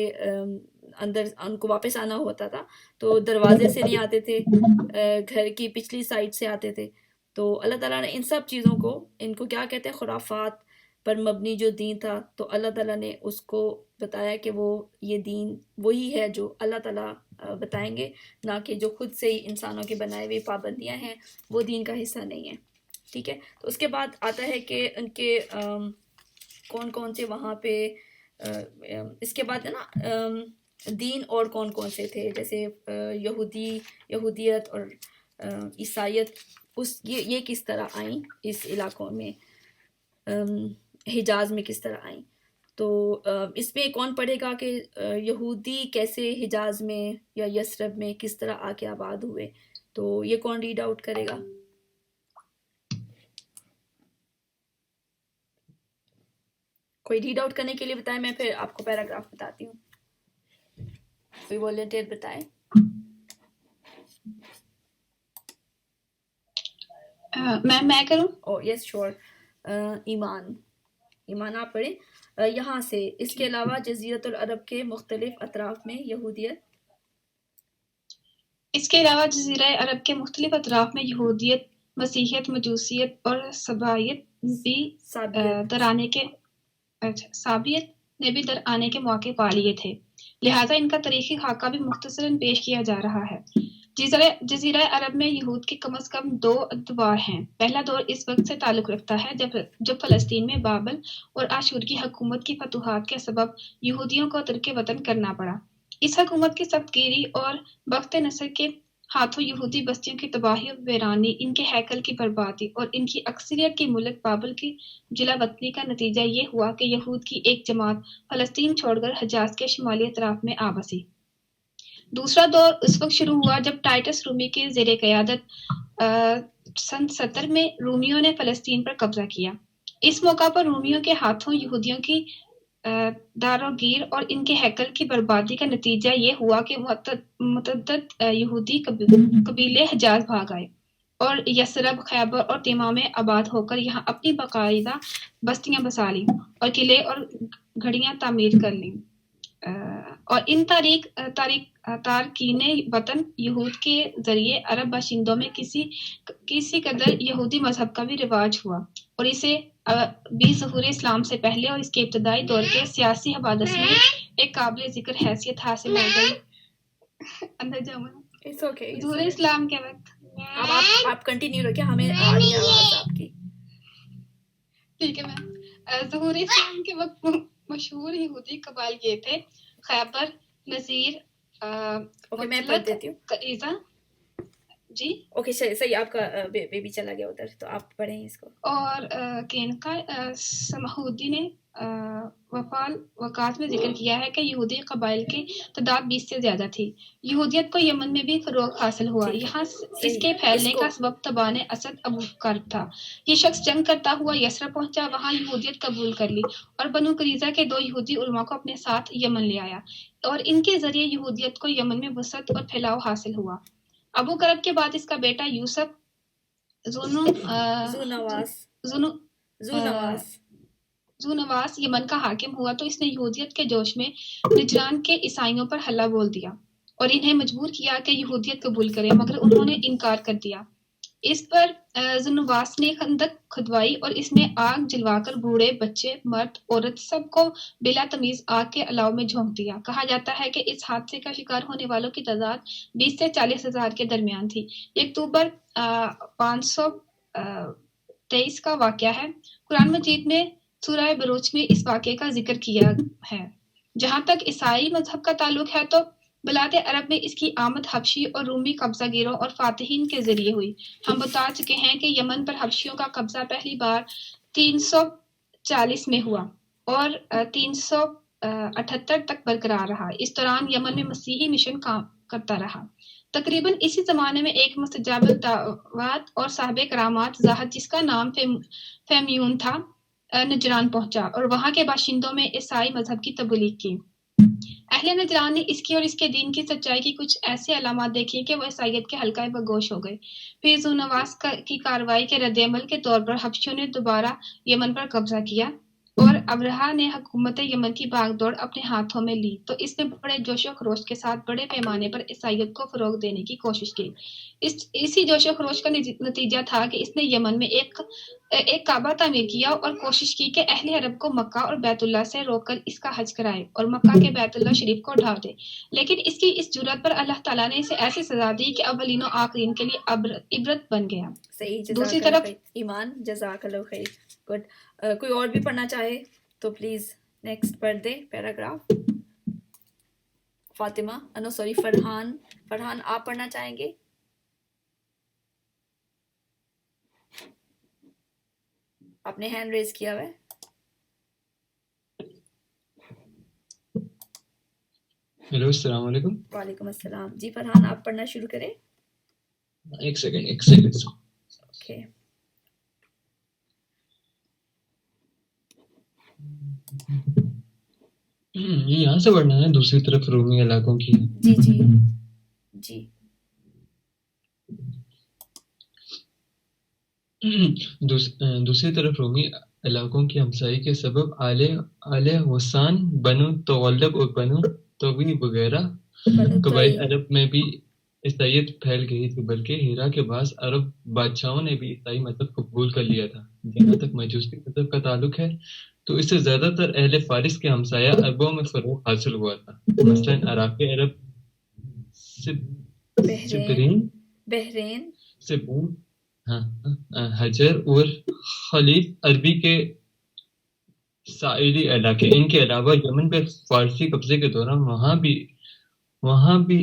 اندر ان کو واپس آنا ہوتا تھا تو دروازے سے نہیں آتے تھے، گھر کی پچھلی سائڈ سے آتے تھے. تو اللہ تعالیٰ نے ان سب چیزوں کو، ان کو کیا کہتے ہیں، خرافات پر مبنی جو دین تھا، تو اللہ تعالیٰ نے اس کو بتایا کہ وہ یہ دین وہی ہے جو اللہ تعالیٰ بتائیں گے، نہ کہ جو خود سے ہی انسانوں کے بنائے ہوئے پابندیاں ہیں، وہ دین کا حصہ نہیں ہے. ٹھیک ہے. تو اس کے بعد آتا ہے کہ ان کے کون کون سے وہاں پہ اس کے بعد ہے نا دین اور کون کون سے تھے، جیسے یہودیت اور عیسائیت، یہ کس طرح آئیں اس علاقوں میں، حجاز میں کس طرح آئیں. تو اس میں کون پڑھے گا کہ یہودی کیسے حجاز میں یا یثرب میں کس طرح آ کے آباد ہوئے؟ تو یہ کون ریڈ آؤٹ کرے گا؟ کوئی ریڈ آؤٹ کرنے کے لیے بتائیں، میں پھر آپ کو پیراگراف بتاتی ہوں. کوئی والنٹیئر بتائے. میں کروں؟ او یس شور. ایمان آپ پڑھیں. یہاں سے اس کے علاوہ جزیرۃ العرب کے مختلف اطراف میں یہودیت، اس کے علاوہ جزیرہ عرب کے مختلف اطراف میں یہودیت، مسیحیت، مجوسیت اور سابیت نے بھی در آنے کے مواقع پا لیے تھے، لہٰذا ان کا تاریخی خاکہ بھی مختصراً پیش کیا جا رہا ہے. جزیرہ عرب میں یہود کے کم از کم 2 ادوار ہیں. پہلا دور اس وقت سے تعلق رکھتا ہے جب فلسطین میں بابل اور آشور کی حکومت کی فتوحات کے سبب یہودیوں کو ترک وطن کرنا پڑا. اس حکومت کی سخت گیری اور بخت نصر کے ہاتھوں یہودی بستیوں کی تباہی و ویرانی، ان کے ہیکل کی بربادی اور ان کی اکثریت کی ملک بابل کی جلا وطنی کا نتیجہ یہ ہوا کہ یہود کی ایک جماعت فلسطین چھوڑ کر حجاز کے شمالی اطراف میں آ بسی. دوسرا دور اس وقت شروع ہوا جب ٹائٹس رومی کے زیر قیادت سن 70 میں رومیوں نے فلسطین پر قبضہ کیا. اس موقع پر رومیوں کے ہاتھوں یہودیوں کی داروگیر اور ان کے ہیکل کی بربادی کا نتیجہ یہ ہوا کہ متعدد یہودی قبیلے حجاز بھاگ آئے اور یثرب، خیبر اور تیمہ میں آباد ہو کر یہاں اپنی باقاعدہ بستیاں بسا لیں اور قلعے اور گھڑیاں تعمیر کر لیں. اور ان تارکین وطن یہود کے ذریعے عرب باشندوں میں کسی قدر یہودی مذہب کا بھی رواج ہوا اور اسے بھی ظہور اسلام سے پہلے اور اس کے ابتدائی دور کے سیاسی حوادث میں ایک قابل ذکر حیثیت حاصل ہو گئی. اندر جاؤں ظہور اسلام کے وقت. اب آپ کنٹینیو رکھیں، ہمیں آ رہی ہے آواز آپ کی. ٹھیک ہے میم. ظہور اسلام کے وقت مشہور یہودی قبائل یہ تھے: خیبر، نذیر، میں پڑھ دیتی ہوں. قریظہ، جی اوکے صحیح آپ کا بیبی چلا گیا ادھر تو آپ پڑھیں اس کو. اور کینکا سمہودی نے وفال وقات میں ذکر کیا ہے کہ یہودی قبائل کی تعداد 20 سے زیادہ تھی. یہودیت کو یمن میں بھی فروغ حاصل ہوا. ٹھیک ہے، یہاں اس صحیح. کے پھیلنے اس کو کا سبب تبان اسد ابو کرب تھا. یہ شخص جنگ کرتا ہوا یسرب پہنچا، وہاں یہودیت قبول کر لی اور بنو قریظہ کے 2 یہودی علماء کو اپنے ساتھ یمن لے آیا اور ان کے ذریعے یہودیت کو یمن میں وسعت اور پھیلاؤ حاصل ہوا. ابو کرب کے بعد اس کا بیٹا یوسف ذو نواس یمن کا حاکم ہوا تو اس نے یہودیت کے جوش میں نجران کے عیسائیوں پر حلہ بول دیا اور انہیں مجبور کیا کہ یہودیت قبول کریں، مگر انہوں نے انکار کر دیا. اس پر ذو نواس نے خندق کھدوائی اور اس میں آگ جلوا کر بوڑھے، بچے، مرد، عورت سب کو بلا تمیز آگ کے الاؤ میں جھونک دیا. کہا جاتا ہے کہ اس حادثے کا شکار ہونے والوں کی تعداد 20 سے 40 ہزار کے درمیان تھی. 1 اکتوبر 523 کا واقعہ ہے. قرآن مجید میں سورہ بروج میں اس واقعے کا ذکر کیا ہے. جہاں تک عیسائی مذہب کا تعلق ہے تو بلاد عرب میں اس کی آمد حبشی اور رومی قبضہ گیروں اور فاتحین کے ذریعے ہوئی. ہم بتا چکے ہیں کہ یمن پر حبشیوں کا قبضہ پہلی بار 340 میں ہوا اور 378 تک برقرار رہا. اس دوران یمن میں مسیحی مشن کام کرتا رہا. تقریباً اسی زمانے میں ایک مستجاب الدعوات اور صاحب کرامات ذات جس کا نام فیمیون تھا نجران پہنچا اور وہاں کے باشندوں میں عیسائی مذہب کی تبلیغ کی. اہل نجران نے اس کی اور اس کے دین کی سچائی کی کچھ ایسی علامات دیکھی کہ وہ عیسائیت کے حلقہ بگوش ہو گئے. پھر ذو نواس کی کارروائی کے رد عمل کے طور پر حبشیوں نے دوبارہ یمن پر قبضہ کیا اور ابرہہ نے حکومت یمن کی باغ دوڑ اپنے ہاتھوں میں لی تو اس نے بڑے جوش و خروش کے ساتھ بڑے پیمانے پر عیسائیت کو فروغ دینے کی کوشش کی. اسی جوش و خروش کا نتیجہ تھا کہ اس نے یمن میں ایک کعبہ تعمیر کیا اور کوشش کی کہ اہل عرب کو مکہ اور بیت اللہ سے روک کر اس کا حج کرائے اور مکہ کے بیت اللہ شریف کو ڈھا دے. لیکن اس کی اس جرات پر اللہ تعالیٰ نے اسے ایسی سزا دی کہ اولین و آخرین کے لیے عبرت بن گیا. صحیح. دوسری جزاک اللہ طرف خیر ایمان، جزاک اللہ خیر. گڈ. کوئی اور بھی پڑھنا چاہے تو پلیز نیکسٹ پڑھ دے پیراگراف. فاطمہ سوری فرحان آپ پڑھنا چاہیں گے؟ آپ نے ہینڈ ریز کیا ہوا ہے. ہیلو السلام علیکم. وعلیکم السلام. جی فرحان آپ پڑھنا شروع کریں. ایک سیکنڈ. اوکے. یہ یہاں سے پڑھنا ہے دوسری طرف رومی علاقوں کی. جی دوسری طرف رومی علاقوں کی ہمسائی کے سبب آل حسان، بنو تغلب اور بنو طغی وغیرہ قبائل عرب میں بھی عیسائیت پھیل گئی تھی، بلکہ ہیرا کے بعض عرب بادشاہوں نے بھی عیسائی مذہب قبول کر لیا تھا. جہاں تک مجوسی مذہب کا تعلق ہے تو اس سے زیادہ تر اہل فارس کے ہمسایہ عربوں میں فروغ حاصل ہوا تھا. مثلاً عراق عرب، بحرین، حجر اور خلیج عربی کے ساحلی علاقے. ان کے علاوہ یمن پر فارسی قبضے کے دوران وہاں بھی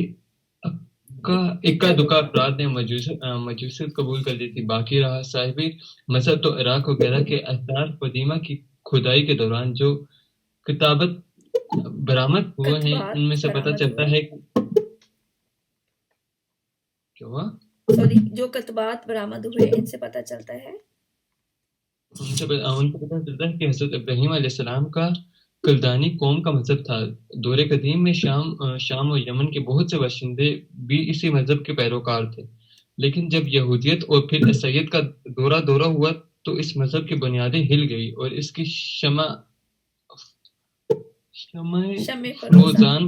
اکا دکا افراد نے مجوسیت قبول کر لی تھی. باقی رہا صاحبی مذہب تو عراق وغیرہ کے آثار قدیمہ کی کھدائی کے دوران جو کتابت برآمد ہوئے ہیں ان میں سے پتہ چلتا ہے کیا ہوا؟ جو کتبات برآمد ہوئے ان سے پتہ چلتا ہے کہ حضرت ابراہیم علیہ السلام کا کلدانی قوم کا مذہب تھا. دور قدیم میں شام و یمن کے بہت سے باشندے بھی اسی مذہب کے پیروکار تھے، لیکن جب یہودیت اور پھر عیسائیت کا دورہ ہوا تو اس مذہب کی بنیادیں ہل گئی اور اس کی شمع فروزان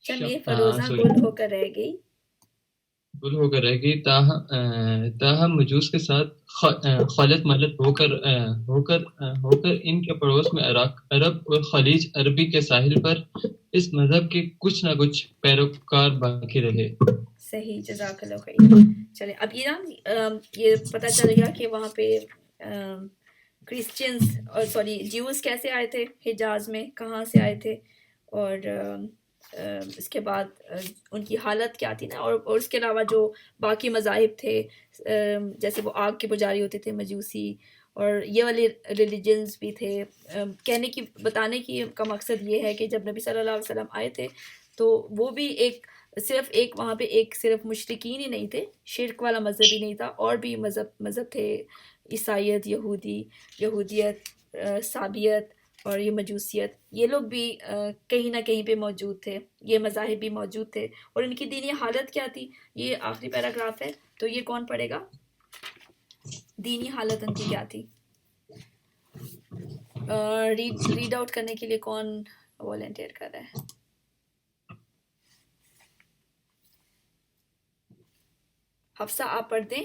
گل ہو کر رہ گئی. تاہم مجوس کے ساتھ خلط ملط ہو کر ان کے پڑوس میں عرب اور خلیج عربی کے ساحل پر اس مذہب کے کچھ نہ کچھ پیروکار باقی رہے. صحیح. جزاک اللہ خیر. چلیں اب یہ پتہ چل گیا کہ وہاں پہ جیوز کیسے آئے تھے حجاز میں، کہاں سے آئے تھے اور اس کے بعد ان کی حالت کیا تھی نا، اور اس کے علاوہ جو باقی مذاہب تھے جیسے وہ آگ کے پجاری ہوتے تھے مجوسی، اور یہ والے ریلیجنز بھی تھے. کہنے کی بتانے کی کا مقصد یہ ہے کہ جب نبی صلی اللہ علیہ وسلم آئے تھے تو وہ بھی صرف ایک وہاں پہ ایک صرف مشرکین ہی نہیں تھے، شرک والا مذہب ہی نہیں تھا، اور بھی مذہب تھے، عیسائیت، یہودیت، سابیت اور یہ مجوسیت، یہ لوگ بھی کہیں نہ کہیں پہ موجود تھے، یہ مذاہب بھی موجود تھے. اور ان کی دینی حالت کیا تھی، یہ آخری پیراگراف ہے، تو یہ کون پڑھے گا؟ دینی حالت ان کی کیا تھی؟ ریڈ آؤٹ کرنے کے لیے کون والنٹیئر کر رہا ہے؟ حفصہ آپ پڑھ دیں.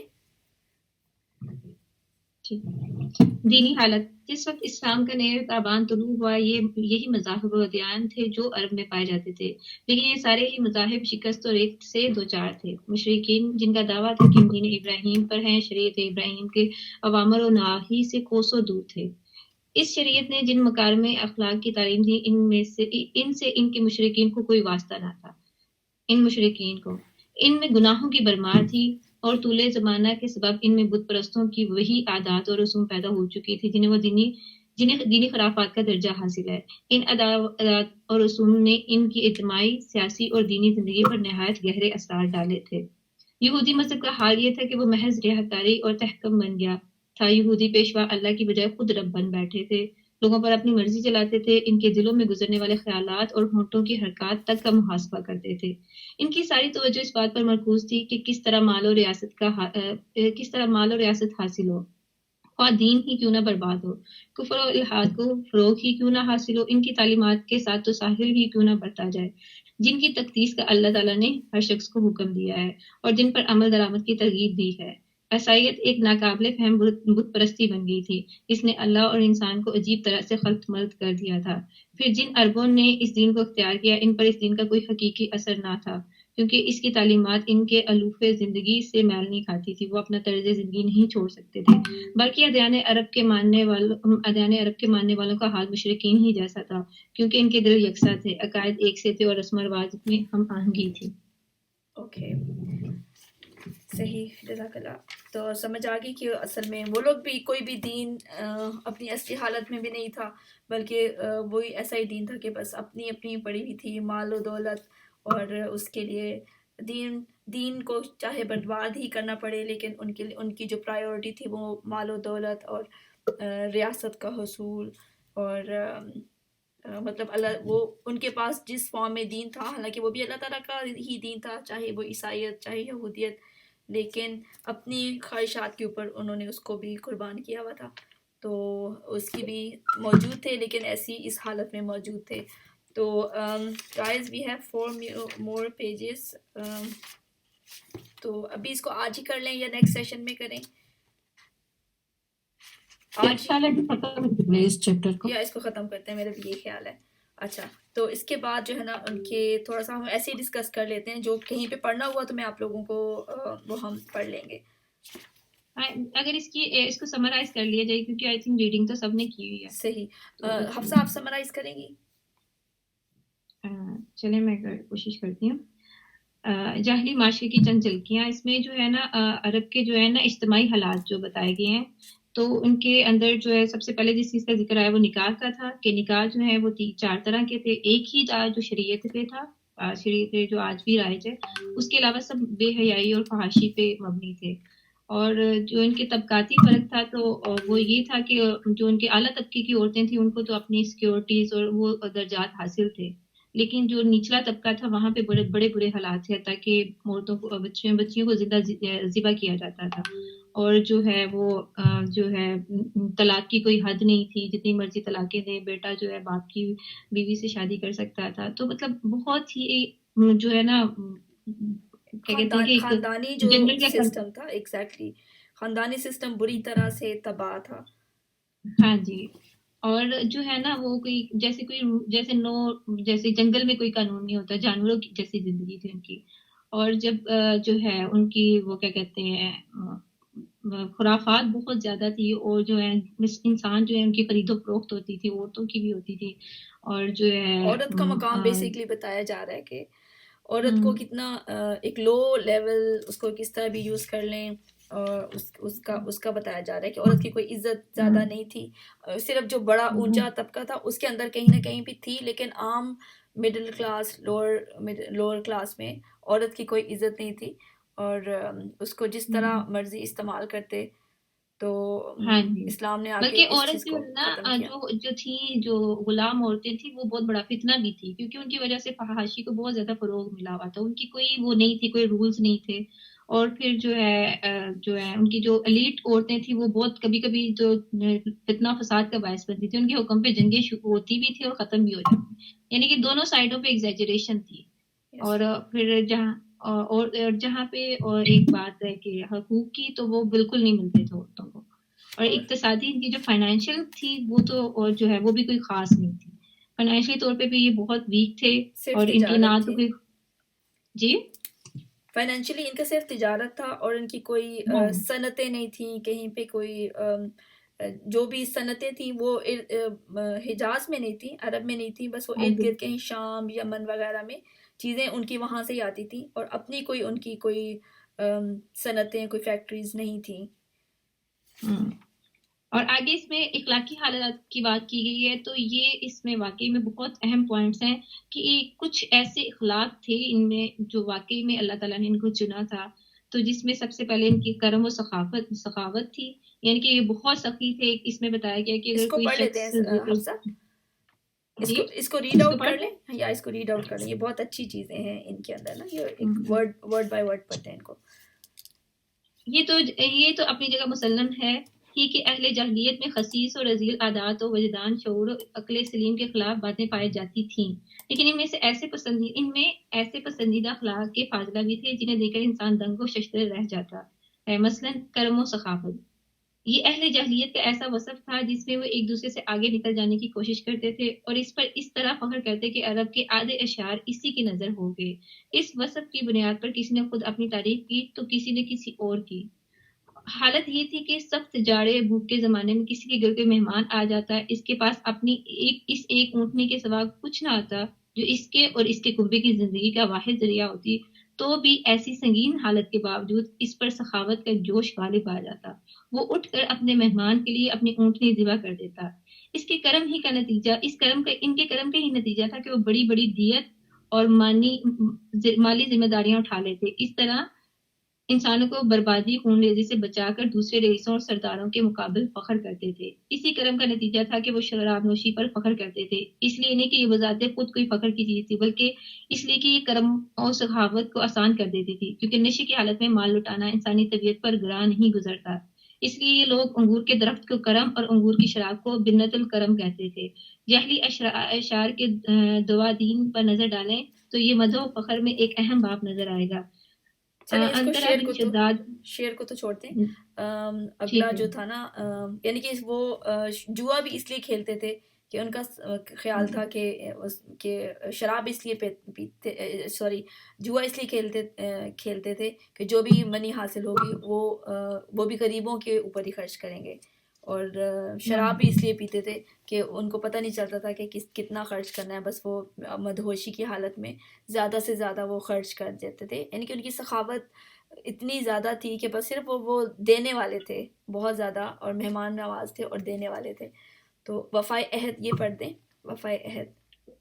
دینی حالت. جس وقت اسلام کا نیا تابان طلوع ہوا یہی مذاہب و ادیان تھے جو عرب میں پائے جاتے تھے، لیکن یہ سارے ہی مذاہب شکست اور ریت سے دوچار تھے. مشرکین جن کا دعویٰ تھا کہ دین ابراہیم پر ہیں، شریعت ابراہیم کے اوامر و نواہی سے کوسوں دور تھے. اس شریعت نے جن مکارم اخلاق کی تعلیم دی ان سے ان کے مشرکین کو کوئی واسطہ نہ تھا. ان میں گناہوں کی بھرمار تھی، اور طول زمانہ کے سبب ان میں بت پرستوں کی وہی عادات اور رسوم پیدا ہو چکی تھی جنہیں دینی خرافات کا درجہ حاصل ہے. ان عادات اور رسوم نے ان کی اجتماعی، سیاسی اور دینی زندگی پر نہایت گہرے اثرات ڈالے تھے. یہودی مذہب کا حال یہ تھا کہ وہ محض ریاکاری اور تحکم بن گیا تھا. یہودی پیشوا اللہ کی بجائے خود رب بن بیٹھے تھے، لوگوں پر اپنی مرضی چلاتے تھے، ان کے دلوں میں گزرنے والے خیالات اور ہونٹوں کی حرکات تک کا محاسبہ کرتے تھے. ان کی ساری توجہ اس بات پر مرکوز تھی کہ کس طرح مال و ریاست حاصل ہو، خواہ دین ہی کیوں نہ برباد ہو، کفر و الحاد کو فروغ ہی کیوں نہ حاصل ہو، ان کی تعلیمات کے ساتھ تو ساحل ہی کیوں نہ بڑھتا جائے جن کی تقدیس کا اللہ تعالیٰ نے ہر شخص کو حکم دیا ہے اور جن پر عمل درآمد کی ترغیب دی ہے. عیسائیت ایک ناقابل فہم بت پرستی بن گئی تھی. اس نے اللہ اور انسان کو عجیب طرح سے خلط ملط کر دیا تھا. پھر جن عربوں نے اس دین کو اختیار کیا، ان پر اس دین کا کوئی حقیقی اثر نہ تھا، کیونکہ اس کی تعلیمات ان کے الوف زندگی سے میل نہیں کھاتی تھی. وہ اپنا طرز زندگی نہیں چھوڑ سکتے تھے، بلکہ ادیان عرب کے ماننے والوں کا حال مشرکین ہی جیسا تھا، کیونکہ ان کے دل یکساں تھے، عقائد ایک سے تھے اور رسم و رواج میں ہم آہنگی تھی. اوکے، صحیح، جزاک اللہ. تو سمجھ آ گئی کہ اصل میں وہ لوگ بھی کوئی بھی دین اپنی اصلی حالت میں بھی نہیں تھا، بلکہ وہی ایسا ہی دین تھا کہ بس اپنی پڑی ہوئی تھی مال و دولت، اور اس کے لیے دین کو چاہے برباد ہی کرنا پڑے، لیکن ان کی جو پرائیورٹی تھی وہ مال و دولت اور ریاست کا حصول، اور مطلب وہ ان کے پاس جس فارم میں دین تھا، حالانکہ وہ بھی اللہ تعالیٰ کا ہی دین تھا، چاہے وہ عیسائیت چاہے یہودیت، لیکن اپنی خواہشات کے اوپر انہوں نے اس کو بھی قربان کیا ہوا تھا. تو اس کی بھی موجود تھے، لیکن ایسی اس حالت میں موجود تھے. تو guys we have 4 more pages. تو ابھی اس کو آج ہی کر لیں یا نیکسٹ سیشن میں کریں؟ آج اس چیپٹر کو یا اس کو ختم کرتے ہیں، میرا بھی یہ خیال ہے. اچھا، تو اس کے بعد جو ہے نا ان کے تھوڑا سا ہم ایسے ہی ڈسکس کر لیتے ہیں، جو کہیں پہ پڑھنا ہوا تو میں آپ لوگوں کو وہ ہم پڑھ لیں گے. اگر اس کو سمرائز کر لیا جائے، کیونکہ آئی تھنک ریڈنگ تو سب نے کی ہوئی ہے. صحیح. حفصہ آپ سمرائز کریں گی؟ چلیں میں کوشش کرتی ہوں. جاہلی معاشرے کی چند جھلکیاں. اس میں جو ہے نا عرب کے جو ہے نا اجتماعی حالات جو بتائے گئے ہیں، تو ان کے اندر جو ہے سب سے پہلے جس چیز کا ذکر آیا وہ نکاح کا تھا، کہ نکاح جو ہے وہ 4 طرح کے تھے. ایک ہی تھا جو شریعت پہ تھا، شریعت جو آج بھی رائج ہے، اس کے علاوہ سب بے حیائی اور فحاشی پہ مبنی تھے. اور جو ان کے طبقاتی فرق تھا تو وہ یہ تھا کہ جو ان کے اعلیٰ طبقے کی عورتیں تھیں ان کو تو اپنی سیکورٹیز اور وہ درجات حاصل تھے، لیکن جو نچلا طبقہ تھا وہاں پہ بڑے برے حالات تھے، تاکہ عورتوں کو بچیوں کو زندہ ذبح کیا جاتا تھا. اور جو ہے وہ جو ہے طلاق کی کوئی حد نہیں تھی، جتنی مرضی طلاقیں دیں، بیٹا جو ہے باپ کی بیوی سے شادی کر سکتا تھا. تو مطلب بہت ہی جو ہے نا کیا کہتے ہیں کہ خاندانی جو سسٹم تھا، ایگزیکٹلی خاندانی سسٹم بری طرح سے تباہ تھا. ہاں جی. اور جو ہے نا وہ جیسے جنگل میں کوئی قانون نہیں ہوتا، جانوروں کی جیسی زندگی تھی ان کی. اور جب جو ہے ان کی وہ کیا کہتے ہیں خرافات بہت زیادہ تھی، اور جو ہے انسان جو ہے ان کی خرید و فروخت ہوتی تھی، عورتوں کی بھی ہوتی تھی، اور جو ہے عورت کا مقام بیسیکلی بتایا جا رہا ہے کہ عورت کو کتنا ایک لو لیول اس کو کس طرح بھی یوز کر لیں، اور اس کا بتایا جا رہا ہے کہ عورت کی کوئی عزت زیادہ نہیں تھی، صرف جو بڑا اونچا طبقہ تھا اس کے اندر کہیں نہ کہیں بھی تھی، لیکن عام مڈل کلاس لوور کلاس میں عورت کی کوئی عزت نہیں تھی، اور اس کو جس طرح مرضی استعمال کرتے، تو ہاں جی، اسلام نے آ کے بلکہ اس عورت چیز جو کو ہے نا ختم کیا۔ جو تھی، جو غلام عورتیں تھیں، وہ بہت بڑا فتنہ بھی تھی، کیونکہ ان کی وجہ سے فحاشی کو بہت زیادہ فروغ ملا ہوا تھا، ان کی کوئی وہ نہیں تھی، کوئی رولز نہیں تھے، اور پھر جو ہے ان کی جو ایلیٹ عورتیں تھیں وہ بہت کبھی کبھی جو فتنہ فساد کا باعث بنتی تھی، ان کے حکم پہ جنگیں ہوتی بھی تھی اور ختم بھی ہو جاتی، یعنی کہ دونوں سائڈوں پہ ایگزیجریشن تھی۔ اور پھر جہاں پہ اور ایک بات ہے کہ حقوق کی، تو وہ بالکل نہیں ملتے تھے عورتوں کو، اور اقتصادی ان کی جو فائنینشیل تھی وہ تو اور جو ہے وہ بھی کوئی خاص نہیں تھی، فائنینشلی طور پہ بھی یہ بہت ویک تھے، اور ان کی نہ تو کوئی جی فائنینشلی ان کا صرف تجارت تھا، اور ان کی کوئی صنعتیں نہیں تھیں کہیں پہ، کوئی جو بھی صنعتیں تھیں وہ حجاز میں نہیں تھیں، عرب میں نہیں تھیں، بس وہ ارد گرد کہیں شام یمن وغیرہ میں چیزیں ان کی وہاں سے ہی آتی تھیں، اور اپنی کوئی ان کی کوئی صنعتیں، کوئی فیکٹریز نہیں تھیں۔ اور آگے اس میں اخلاقی حالات کی بات کی گئی ہے، تو یہ اس میں واقعی میں بہت اہم پوائنٹس ہیں کہ کچھ ایسے اخلاق تھے ان میں جو واقعی میں اللہ تعالیٰ نے ان کو چنا تھا، تو جس میں سب سے پہلے ان کی کرم و سخاوت تھی، یعنی کہ یہ بہت سخی تھے۔ اس میں بتایا گیا کہ اگر کوئی شخص اس کو ریڈ آؤٹ کر لیں، یا اس کو ریڈ آؤٹ کر لیں، یہ بہت اچھی چیزیں ہیں ان کے اندر نا، یہ ورڈ بائی ورڈ پڑھتے ہیں ان کو۔ یہ تو اپنی جگہ مسلم ہے ہی کہ اہل جاہلیت میں خسیس اور رذیل عادات و وجدان، شعور و عقل سلیم کے خلاف باتیں پائی جاتی تھیں، لیکن ان میں ایسے پسندیدہ اخلاق کے فاضلہ بھی تھے جنہیں دیکھ کر انسان دنگ و ششدر رہ جاتا ہے، مثلا کرم و سخاوت۔ یہ اہل جاہلیت کا ایسا وصف تھا جس میں وہ ایک دوسرے سے آگے نکل جانے کی کوشش کرتے تھے، اور اس پر اس طرح فخر کرتے کہ عرب کے آدھے اشعار اسی کی نظر ہو گئے۔ اس وصف کی بنیاد پر کسی نے خود اپنی تعریف کی تو کسی نے کسی اور کی۔ حالت یہ تھی کہ سخت جاڑے بھوک کے زمانے میں کسی کے گھر کوئی مہمان آ جاتا ہے، اس کے پاس اپنی ایک اونٹنی کے سوا کچھ نہ آتا جو اس کے اور اس کے کنبے کی زندگی کا واحد ذریعہ ہوتی، تو بھی ایسی سنگین حالت کے باوجود اس پر سخاوت کا جوش غالب آ جاتا، وہ اٹھ کر اپنے مہمان کے لیے اپنی اونٹنی ذبح کر دیتا۔ اس کے کرم ہی کا نتیجہ، ان کے کرم کا ہی نتیجہ تھا کہ وہ بڑی بڑی دیت اور مالی ذمہ داریاں اٹھا لیتے، اس طرح انسانوں کو بربادی خون ریزی سے بچا کر دوسرے رئیسوں اور سرداروں کے مقابل فخر کرتے تھے۔ اسی کرم کا نتیجہ تھا کہ وہ شراب نوشی پر فخر کرتے تھے، اس لیے نہیں کہ یہ بذات خود کوئی فخر کی چیز تھی، بلکہ اس لیے کہ یہ کرم اور سخاوت کو آسان کر دیتی تھی، کیونکہ نشے کی حالت میں مال لٹانا انسانی طبیعت پر گراں نہیں گزرتا، اس لیے یہ لوگ انگور کے درخت کو کرم اور انگور کی شراب کو بنت الکرم کہتے تھے۔ جہلی اشعار کے دوا دین پر نظر ڈالیں تو یہ مدح و فخر میں ایک اہم باب نظر آئے گا۔ شعر کو تو چھوڑتے ہیں، اگلا جو تھا نا، یعنی کہ وہ جوا بھی اس لیے کھیلتے تھے کہ ان کا خیال تھا کہ شراب اس لیے پیتے، جوا اس لیے کھیلتے تھے کہ جو بھی منی حاصل ہوگی وہ بھی غریبوں کے اوپر ہی خرچ کریں گے، اور شراب بھی اس لیے پیتے تھے کہ ان کو پتہ نہیں چلتا تھا کہ کتنا خرچ کرنا ہے، بس وہ مدہوشی کی حالت میں زیادہ سے زیادہ وہ خرچ کر دیتے تھے، یعنی کہ ان کی سخاوت اتنی زیادہ تھی کہ بس صرف وہ دینے والے تھے بہت زیادہ، اور مہمان نواز تھے اور دینے والے تھے۔ تو وفائے عہد یہ پڑھ دیں، وفائے عہد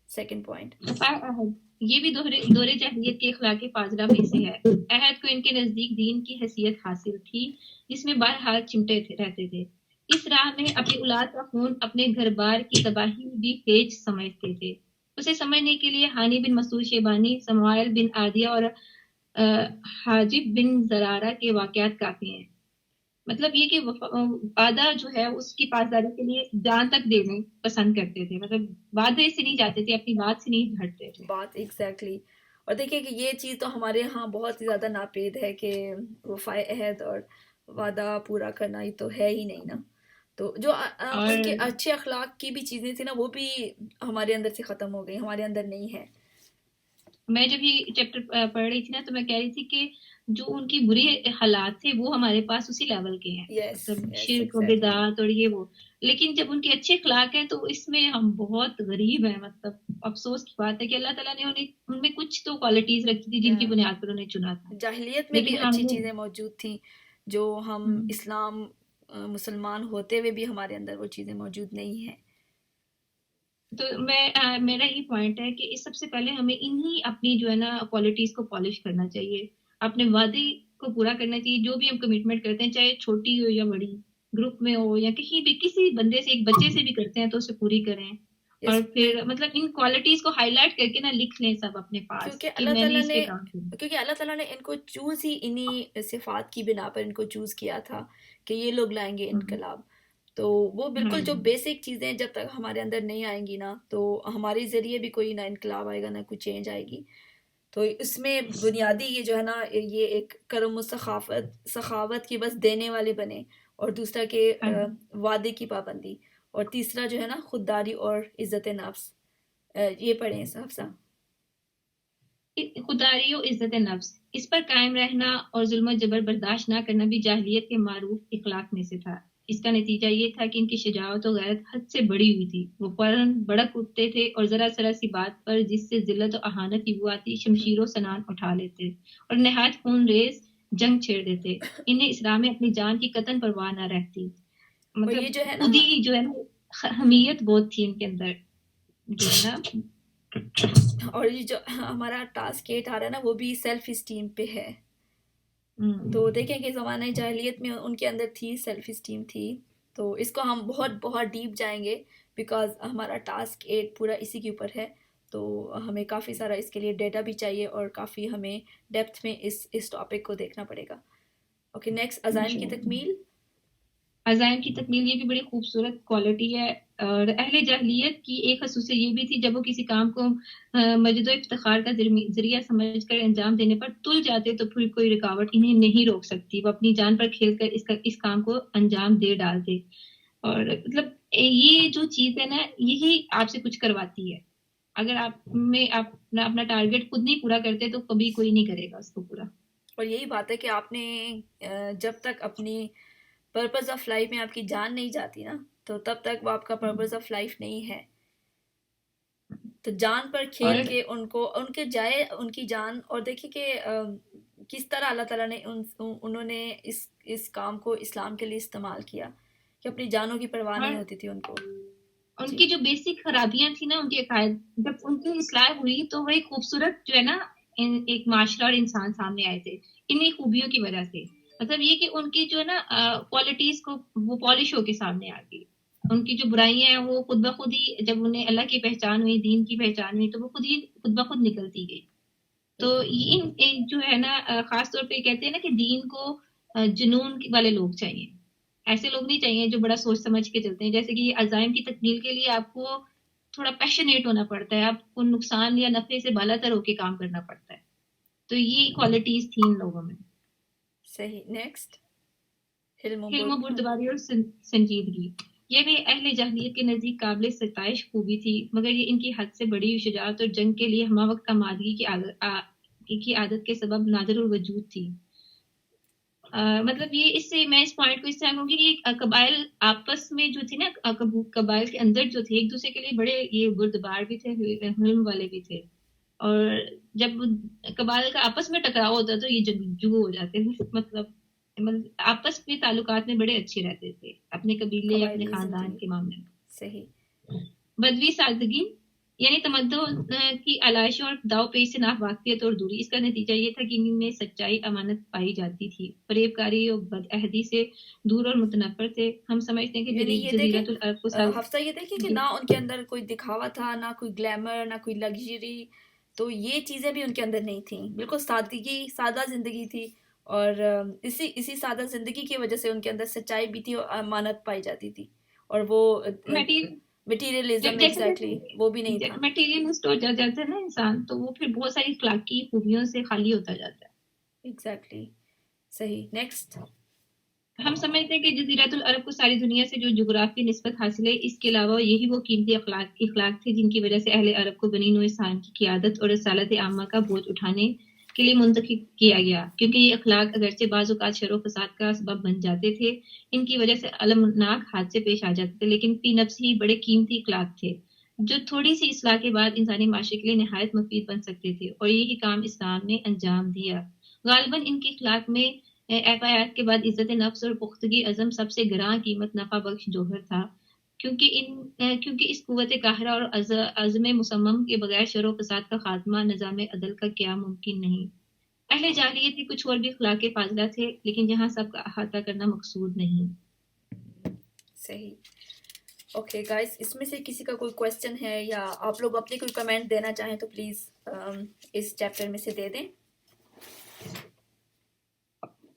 سیکنڈ پوائنٹ۔ وفائے عہد یہ بھی دور جاہلیت کے اخلاق فاضلہ میں سے ہے۔ عہد کو ان کے نزدیک دین کی حیثیت حاصل تھی، جس میں بہرحال چمٹے رہتے تھے، اس راہ میں اپنی اولاد کا خون اپنے گھر بار کی تباہی بھی پیچ سمجھتے تھے۔ اسے سمجھنے کے لیے ہانی بن مسعود شیبانی، سموائل بن عادیہ اور حاجب بن زرارہ کے واقعات کافی ہیں۔ مطلب یہ کہ وعدہ جو ہے اس کی پاسداری کے لیے جان تک دینے پسند کرتے تھے، مطلب وعدے سے نہیں جاتے تھے، اپنی بات سے نہیں ہٹتے تھے۔ بات ایگزیکٹلی، اور دیکھیں کہ یہ چیز تو ہمارے ہاں بہت زیادہ ناپید ہے کہ وفائے عہد اور وعدہ پورا کرنا یہ تو ہے ہی نہیں نا، تو جو ان کے اچھے اخلاق کی بھی چیزیں تھیں نا وہ بھی ہمارے اندر سے ختم ہو گئی، ہمارے اندر نہیں ہے۔ میں جب یہ چیپٹر پڑھ رہی تھی نا تو میں کہہ رہی تھی کہ جو ان کی بری حالات تھے وہ ہمارے پاس اسی لیول کے ہیں، یس مطلب یس شرک و ایگزیکٹلی. بدعات اور یہ وہ، لیکن جب ان کے اچھے اخلاق ہیں تو اس میں ہم بہت غریب ہیں. مطلب افسوس کی بات ہے کہ اللہ تعالیٰ نے ان میں کچھ تو کوالٹیز رکھی تھی جن کی بنیاد پر انہیں چنا تھا، جاہلیت میں بھی لیکن ہم اچھی نے چیزیں موجود تھیں جو ہم اسلام مسلمان ہوتے ہوئے بھی ہمارے اندر وہ چیزیں موجود نہیں ہیں. تو میرا یہ پوائنٹ ہے کہ اس سب سے پہلے ہمیں انہی اپنی جو ہے نا کوالٹیز کو پالش کرنا چاہیے، اپنے وعدے کو پورا کرنا چاہیے. جو بھی ہم کمٹمنٹ کرتے ہیں چاہے چھوٹی ہو یا بڑی، گروپ میں ہو یا کہیں بھی کسی بندے سے ایک بچے سے بھی کرتے ہیں تو اسے پوری کریں. اور پھر مطلب ان کوالٹیز کو ہائی لائٹ کر کے نا لکھ لیں سب اپنے پاس کیونکہ کہ میں نے اس پہ کام کیا. اللہ تعالیٰ نے ان کو چوز ہی انہی صفات کی بنا پر ان کو چوز کیا تھا کہ یہ لوگ لائیں گے انقلاب. تو وہ بالکل جو بیسک چیزیں جب تک ہمارے اندر نہیں آئیں گی نا تو ہمارے ذریعے بھی کوئی نہ انقلاب آئے گا نہ کوئی چینج آئے گی. تو اس میں بنیادی یہ جو ہے نا یہ ایک کرم و سخاوت کی بس دینے والے بنے، اور دوسرا کہ وعدے کی پابندی، اور تیسرا جو ہے نا خودداری اور عزت نفس. یہ پڑھیں حفصہ. خودداری و عزت نفس، اس پر قائم رہنا اور ظلم و جبر برداشت نہ کرنا بھی جاہلیت کے معروف اخلاق میں سے تھا. اس کا نتیجہ یہ تھا کہ ان کی شجاعت و غیرت حد سے بڑی ہوئی تھی. وہ فوراً بڑک اٹھتے تھے اور ذرا سی بات پر جس سے ذلت و اہانت کی بو آتی شمشیر و سنان اٹھا لیتے اور نہایت خون ریز جنگ چھیڑ دیتے. انہیں اسلام میں اپنی جان کی قطعاً پرواہ نہ رہتی. مطلب یہ جو ہے خود ہی جو ہے نا حمیت بہت تھی ان کے اندر جو ہے نا. اور یہ جو ہمارا ٹاسک 8 آ رہا ہے نا وہ بھی سیلف اسٹیم پہ ہے. تو دیکھیں کہ زمانہ جاہلیت میں ان کے اندر تھی سیلف اسٹیم تھی. تو اس کو ہم بہت بہت ڈیپ جائیں گے بیکاز ہمارا ٹاسک 8 پورا اسی کے اوپر ہے. تو ہمیں کافی سارا اس کے لیے ڈیٹا بھی چاہیے اور کافی ہمیں ڈیپتھ میں اس ٹاپک کو دیکھنا پڑے گا. اوکے نیکسٹ عزائم کی تکمیل. عزائم کی تکمیل یہ بھی بڑی خوبصورت کوالٹی ہے. اور اہل جاہلیت کی ایک خصوصیت یہ بھی تھی جب وہ کسی کام کو مجد و افتخار کا ذریعہ سمجھ کر انجام دینے پر تل جاتے تو پھر کوئی رکاوٹ انہیں نہیں روک سکتی. وہ اپنی جان پر کھیل کر اس کام کو انجام دے ڈالتے. اور مطلب یہ جو چیز ہے نا یہی آپ سے کچھ کرواتی ہے. اگر آپ اپنا ٹارگیٹ خود نہیں پورا کرتے تو کبھی کوئی نہیں کرے گا اس کو پورا. اور یہی بات ہے کہ آپ نے جب تک اپنی پرپز آف لائف میں آپ کی جان نہیں جاتی نا تو تب تک وہ آپ کا پرپز آف لائف نہیں ہے. تو جان پر کھیل کے ان کے جائے ان کی جان. اور دیکھیں کہ کس طرح اللہ تعالیٰ نے انہوں نے اس کام کو اسلام کے لیے استعمال کیا کہ اپنی جانوں کی پرواہ نہیں ہوتی تھی ان کو. ان کی جو بیسک خرابیاں تھیں نا ان کے عقائد جب ان کی اصلاح ہوئی تو وہ ایک خوبصورت جو ہے نا ایک معاشرہ اور انسان سامنے آئے تھے انہی خوبیوں کی وجہ سے. مطلب یہ کہ ان کی جو ہے نا کوالٹیز کو وہ پالش ہو کے سامنے آ گئی. ان کی جو برائیاں ہیں وہ خود بخود ہی جب انہیں اللہ کی پہچان ہوئی دین کی پہچان ہوئی تو وہ خود بخود نکلتی گئی. تو ایک جو ہے نا خاص طور پہ کہتے ہیں نا کہ دین کو جنون والے لوگ چاہیے. ایسے لوگ نہیں چاہیے جو بڑا سوچ سمجھ کے چلتے ہیں. جیسے کہ عزائم کی تکمیل کے لیے آپ کو تھوڑا پیشنیٹ ہونا پڑتا ہے. آپ کو نقصان یا نفع سے بالا تر ہو کے کام کرنا پڑتا ہے. تو یہ کوالٹیز تھیں ان لوگوں میں. صحیح. نیکسٹ حلم و بردباری اور سنجیدگی. یہ بھی اہل جاہلیت کے نزدیک قابل ستائش خوبی تھی مگر یہ ان کی حد سے بڑی شجاعت اور جنگ کے لیے ہمہ وقت آمادگی کی عادت کے سبب نادر الوجود تھی. مطلب یہ اس سے میں اس پوائنٹ کو اس سے کہوں گی کہ قبائل آپس میں جو تھی نا قبائل کے اندر جو تھے ایک دوسرے کے لیے بڑے یہ بردبار بھی تھے حلم والے بھی تھے. اور جب قبائل کا آپس میں ٹکراؤ ہوتا تو یہ جنگجو ہو جاتے تھے. مطلب آپس میں تعلقات میں بڑے اچھے رہتے تھے اپنے قبیلے یا اپنے خاندان کے معاملے میں. صحیح. بدوی سادگی یعنی تمدن کی علائش اور داؤ پیش سے ناواقفیت اور دوری. اس کا نتیجہ یہ تھا کہ ان میں سچائی امانت پائی جاتی تھی. فریب کاری اور بدعہدی سے دور اور متنفر تھے. ہم سمجھتے ہیں کہ جزیرۃ العرب کو حفصہ یہ دیکھیں کہ نہ ان کے اندر کوئی دکھاوا تھا نہ کوئی گلیمر نہ کوئی لگژری. تو یہ چیزیں بھی ان کے اندر نہیں تھیں. بالکل سادگی سادہ زندگی تھی. اور اسی سادہ زندگی کی وجہ سے ان کے اندر سچائی بھی تھی اور امانت پائی جاتی تھی. اور وہ مٹیریلزم ایگزیکٹلی وہ بھی نہیں تھا. مٹیریلسٹ ہو جاتا ہے نا انسان تو وہ پھر بہت ساری اخلاقی خوبیوں سے خالی ہوتا جاتا ہے. ایگزیکٹلی. صحیح. نیکسٹ ہم سمجھتے ہیں کہ جزیرۃ العرب کو ساری دنیا سے جو جغرافی نسبت حاصل ہے، اس کے علاوہ یہی وہ قیمتی اخلاق تھے جن کی وجہ سے اہل عرب کو بنی نوع انسان کی قیادت اور رسالت عامہ کا بوجھ اٹھانے کے لیے منتخب کیا گیا، کیونکہ یہ اخلاق اگرچہ بعض اوقات شر و فساد کا سبب بن جاتے تھے، ان کی وجہ سے المناک حادثے پیش آ جاتے تھے، لیکن فی نفس ہی بڑے قیمتی اخلاق تھے جو تھوڑی سی اصلاح کے بعد انسانی معاشرے کے لیے نہایت مفید بن سکتے تھے، اور یہی کام اسلام نے انجام دیا۔ غالباً ان کے اخلاق میں آیات کے بعد عزت نفس اور پختگی عزم سب سے گراں قیمت نفع بخش جوہر تھا، کیونکہ اس قوت قاہرہ اور عزم مصمم کے بغیر شر و فساد کا خاتمہ، نظام عدل کا قیام ممکن نہیں۔ اہل جاہلیت کے کچھ اور بھی اخلاق فاضلہ تھے، لیکن یہاں سب کا احاطہ کرنا مقصود نہیں۔ صحیح۔ اوکے گائز، اس میں سے کسی کا کوئی کویسچن ہے یا آپ لوگ اپنے کوئی کمنٹ دینا چاہیں تو پلیز اس چیپٹر میں سے دے دیں۔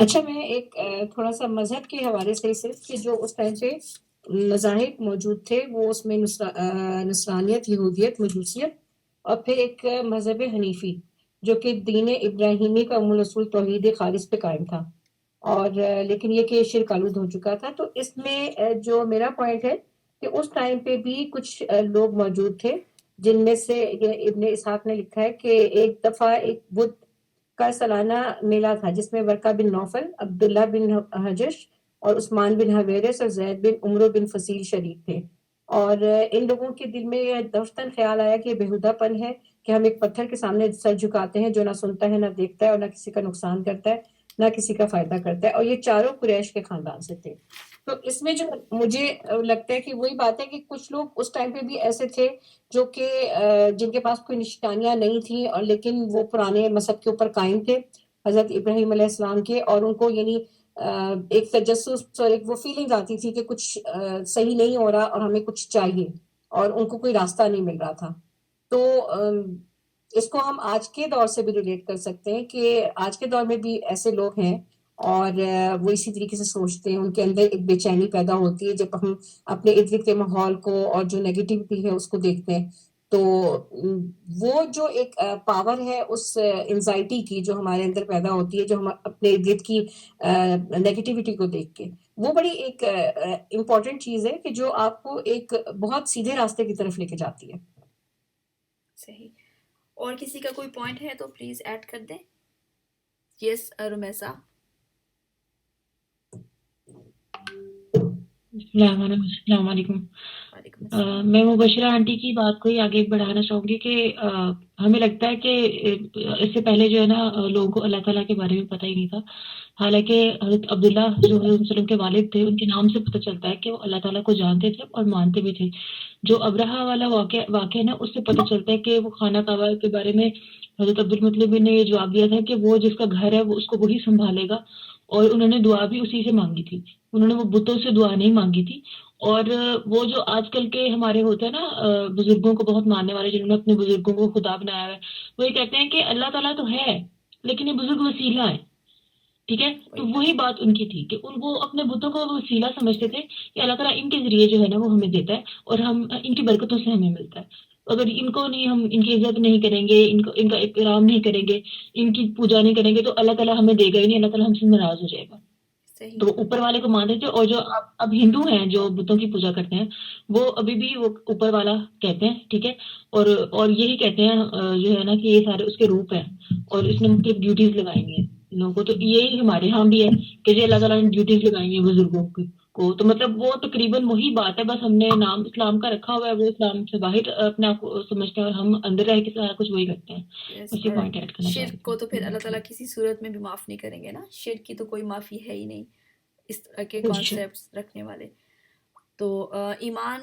اچھا، میں ایک تھوڑا سا مذہب کے حوالے سے صرف کہ جو اس ٹائم پہ مذاہب موجود تھے، وہ اس میں نصرانیت، یہودیت، مجوسیت، اور پھر ایک مذہب حنیفی جو کہ دین ابراہیمی کا ام الاصول توحید خالص پہ قائم تھا، اور لیکن یہ کہ شرک آلود ہو چکا تھا۔ تو اس میں جو میرا پوائنٹ ہے کہ اس ٹائم پہ بھی کچھ لوگ موجود تھے جن میں سے ابن اسحاق نے لکھا ہے کہ ایک دفعہ ایک بدھ کا سالانہ میلہ تھا جس میں ورقہ بن نوفل، عبداللہ بن حجش اور عثمان بن حویرث اور زید بن عمرو بن فصیل شریک تھے، اور ان لوگوں کے دل میں یہ دفتن خیال آیا کہ بےہودہ پن ہے کہ ہم ایک پتھر کے سامنے سر جھکاتے ہیں جو نہ سنتا ہے، نہ دیکھتا ہے، اور نہ کسی کا نقصان کرتا ہے، نہ کسی کا فائدہ کرتا ہے، اور یہ چاروں قریش کے خاندان سے تھے۔ تو اس میں جو مجھے لگتا ہے کہ وہی بات ہے کہ کچھ لوگ اس ٹائم پہ بھی ایسے تھے جو کہ جن کے پاس کوئی نشانیاں نہیں تھیں، اور لیکن وہ پرانے مذہب کے اوپر قائم تھے، حضرت ابراہیم علیہ السلام کے، اور ان کو یعنی ایک تجسس اور ایک وہ فیلنگ آتی تھی کہ کچھ صحیح نہیں ہو رہا اور ہمیں کچھ چاہیے، اور ان کو کوئی راستہ نہیں مل رہا تھا۔ تو اس کو ہم آج کے دور سے بھی ریلیٹ کر سکتے ہیں کہ آج کے دور میں بھی ایسے لوگ ہیں، اور وہ اسی طریقے سے سوچتے ہیں، ان کے اندر ایک بے چینی پیدا ہوتی ہے جب ہم اپنے ارد گرد کے ماحول کو اور جو نیگیٹیوٹی ہے اس کو دیکھتے ہیں۔ تو وہ جو ایک پاور ہے اس انزائٹی کی جو ہمارے اندر پیدا ہوتی ہے، جو ہم اپنے ارد گرد کی نیگیٹیوٹی کو دیکھ کے، وہ بڑی ایک امپورٹنٹ چیز ہے کہ جو آپ کو ایک بہت سیدھے راستے کی طرف لے کے جاتی ہے۔ صحیح۔ اور کسی کا کوئی پوائنٹ ہے تو پلیز ایڈ کر دیں۔ یس رمیسا۔ السلام علیکم۔ وعلیکم السلام۔ میں مبشرہ آنٹی کی بات کو ہی آگے بڑھانا چاہوں گی کہ ہمیں لگتا ہے کہ اس سے پہلے جو ہے نا لوگوں کو اللہ تعالیٰ کے بارے میں پتہ ہی نہیں تھا، حالانکہ حضرت عبداللہ جو حضرت وسلم کے والد تھے، ان کے نام سے پتہ چلتا ہے کہ وہ اللہ تعالیٰ کو جانتے تھے اور مانتے بھی تھے۔ جو ابرہہ والا واقعہ نا، اس سے پتہ چلتا ہے کہ وہ خانہ کعبہ کے بارے میں حضرت عبدالمطلب نے یہ جواب دیا تھا کہ وہ جس کا گھر ہے وہ اس کو وہی سنبھالے گا، اور انہوں نے دعا بھی اسی سے مانگی تھی، انہوں نے وہ بتوں سے دعا نہیں مانگی تھی۔ اور وہ جو آج کل کے ہمارے ہوتے ہیں نا بزرگوں کو بہت ماننے والے، جنہوں نے اپنے بزرگوں کو خدا بنایا ہے، وہ یہ کہتے ہیں کہ اللہ تعالیٰ تو ہے لیکن یہ بزرگ وسیلہ ہے، ٹھیک ہے؟ تو وہی بات ان کی تھی کہ وہ اپنے بتوں کو وسیلہ سمجھتے تھے کہ اللہ تعالیٰ ان کے ذریعے جو ہے نا وہ ہمیں دیتا ہے، اور ہم ان کی برکتوں سے ہمیں ملتا ہے۔ اگر ان کو نہیں، ہم ان کی عزت نہیں کریں گے، ان کا احترام نہیں کریں گے، ان کی پوجا نہیں کریں گے، تو اللہ تعالیٰ ہمیں دے گا ہی نہیں، اللہ تعالیٰ ہم سے ناراض ہو جائے گا۔ تو وہ اوپر والے کو مانتے تھے، اور جو اب ہندو ہیں جو بتوں کی پوجا کرتے ہیں، وہ ابھی بھی وہ اوپر والا کہتے ہیں، ٹھیک ہے؟ اور یہی کہتے ہیں جو ہے نا کہ یہ سارے اس کے روپ ہیں، اور اس نے مختلف ڈیوٹیز لگائی ہیں لوگوں کو۔ تو یہی ہمارے ہاں بھی ہے کہ جی اللہ تعالیٰ نے ڈیوٹیز لگائی ہیں بزرگوں کو، تو مطلب وہ تقریباً وہی بات ہے، بس ہم نے نام اسلام کا رکھا ہوا ہے، وہ اسلام سے باہر اپنے آپ کو سمجھتے ہیں، اور ہم اندر رہ کے سارا کچھ وہی کرتے ہیں۔ اسی پوائنٹ ایڈ کرنا چاہ رہی شرک کو تو پھر اللہ تعالیٰ کسی صورت میں بھی معاف نہیں کریں گے نا، شرک کی تو کوئی معافی ہے ہی نہیں اس طرح کے کانسیپٹس رکھنے والے۔ تو ایمان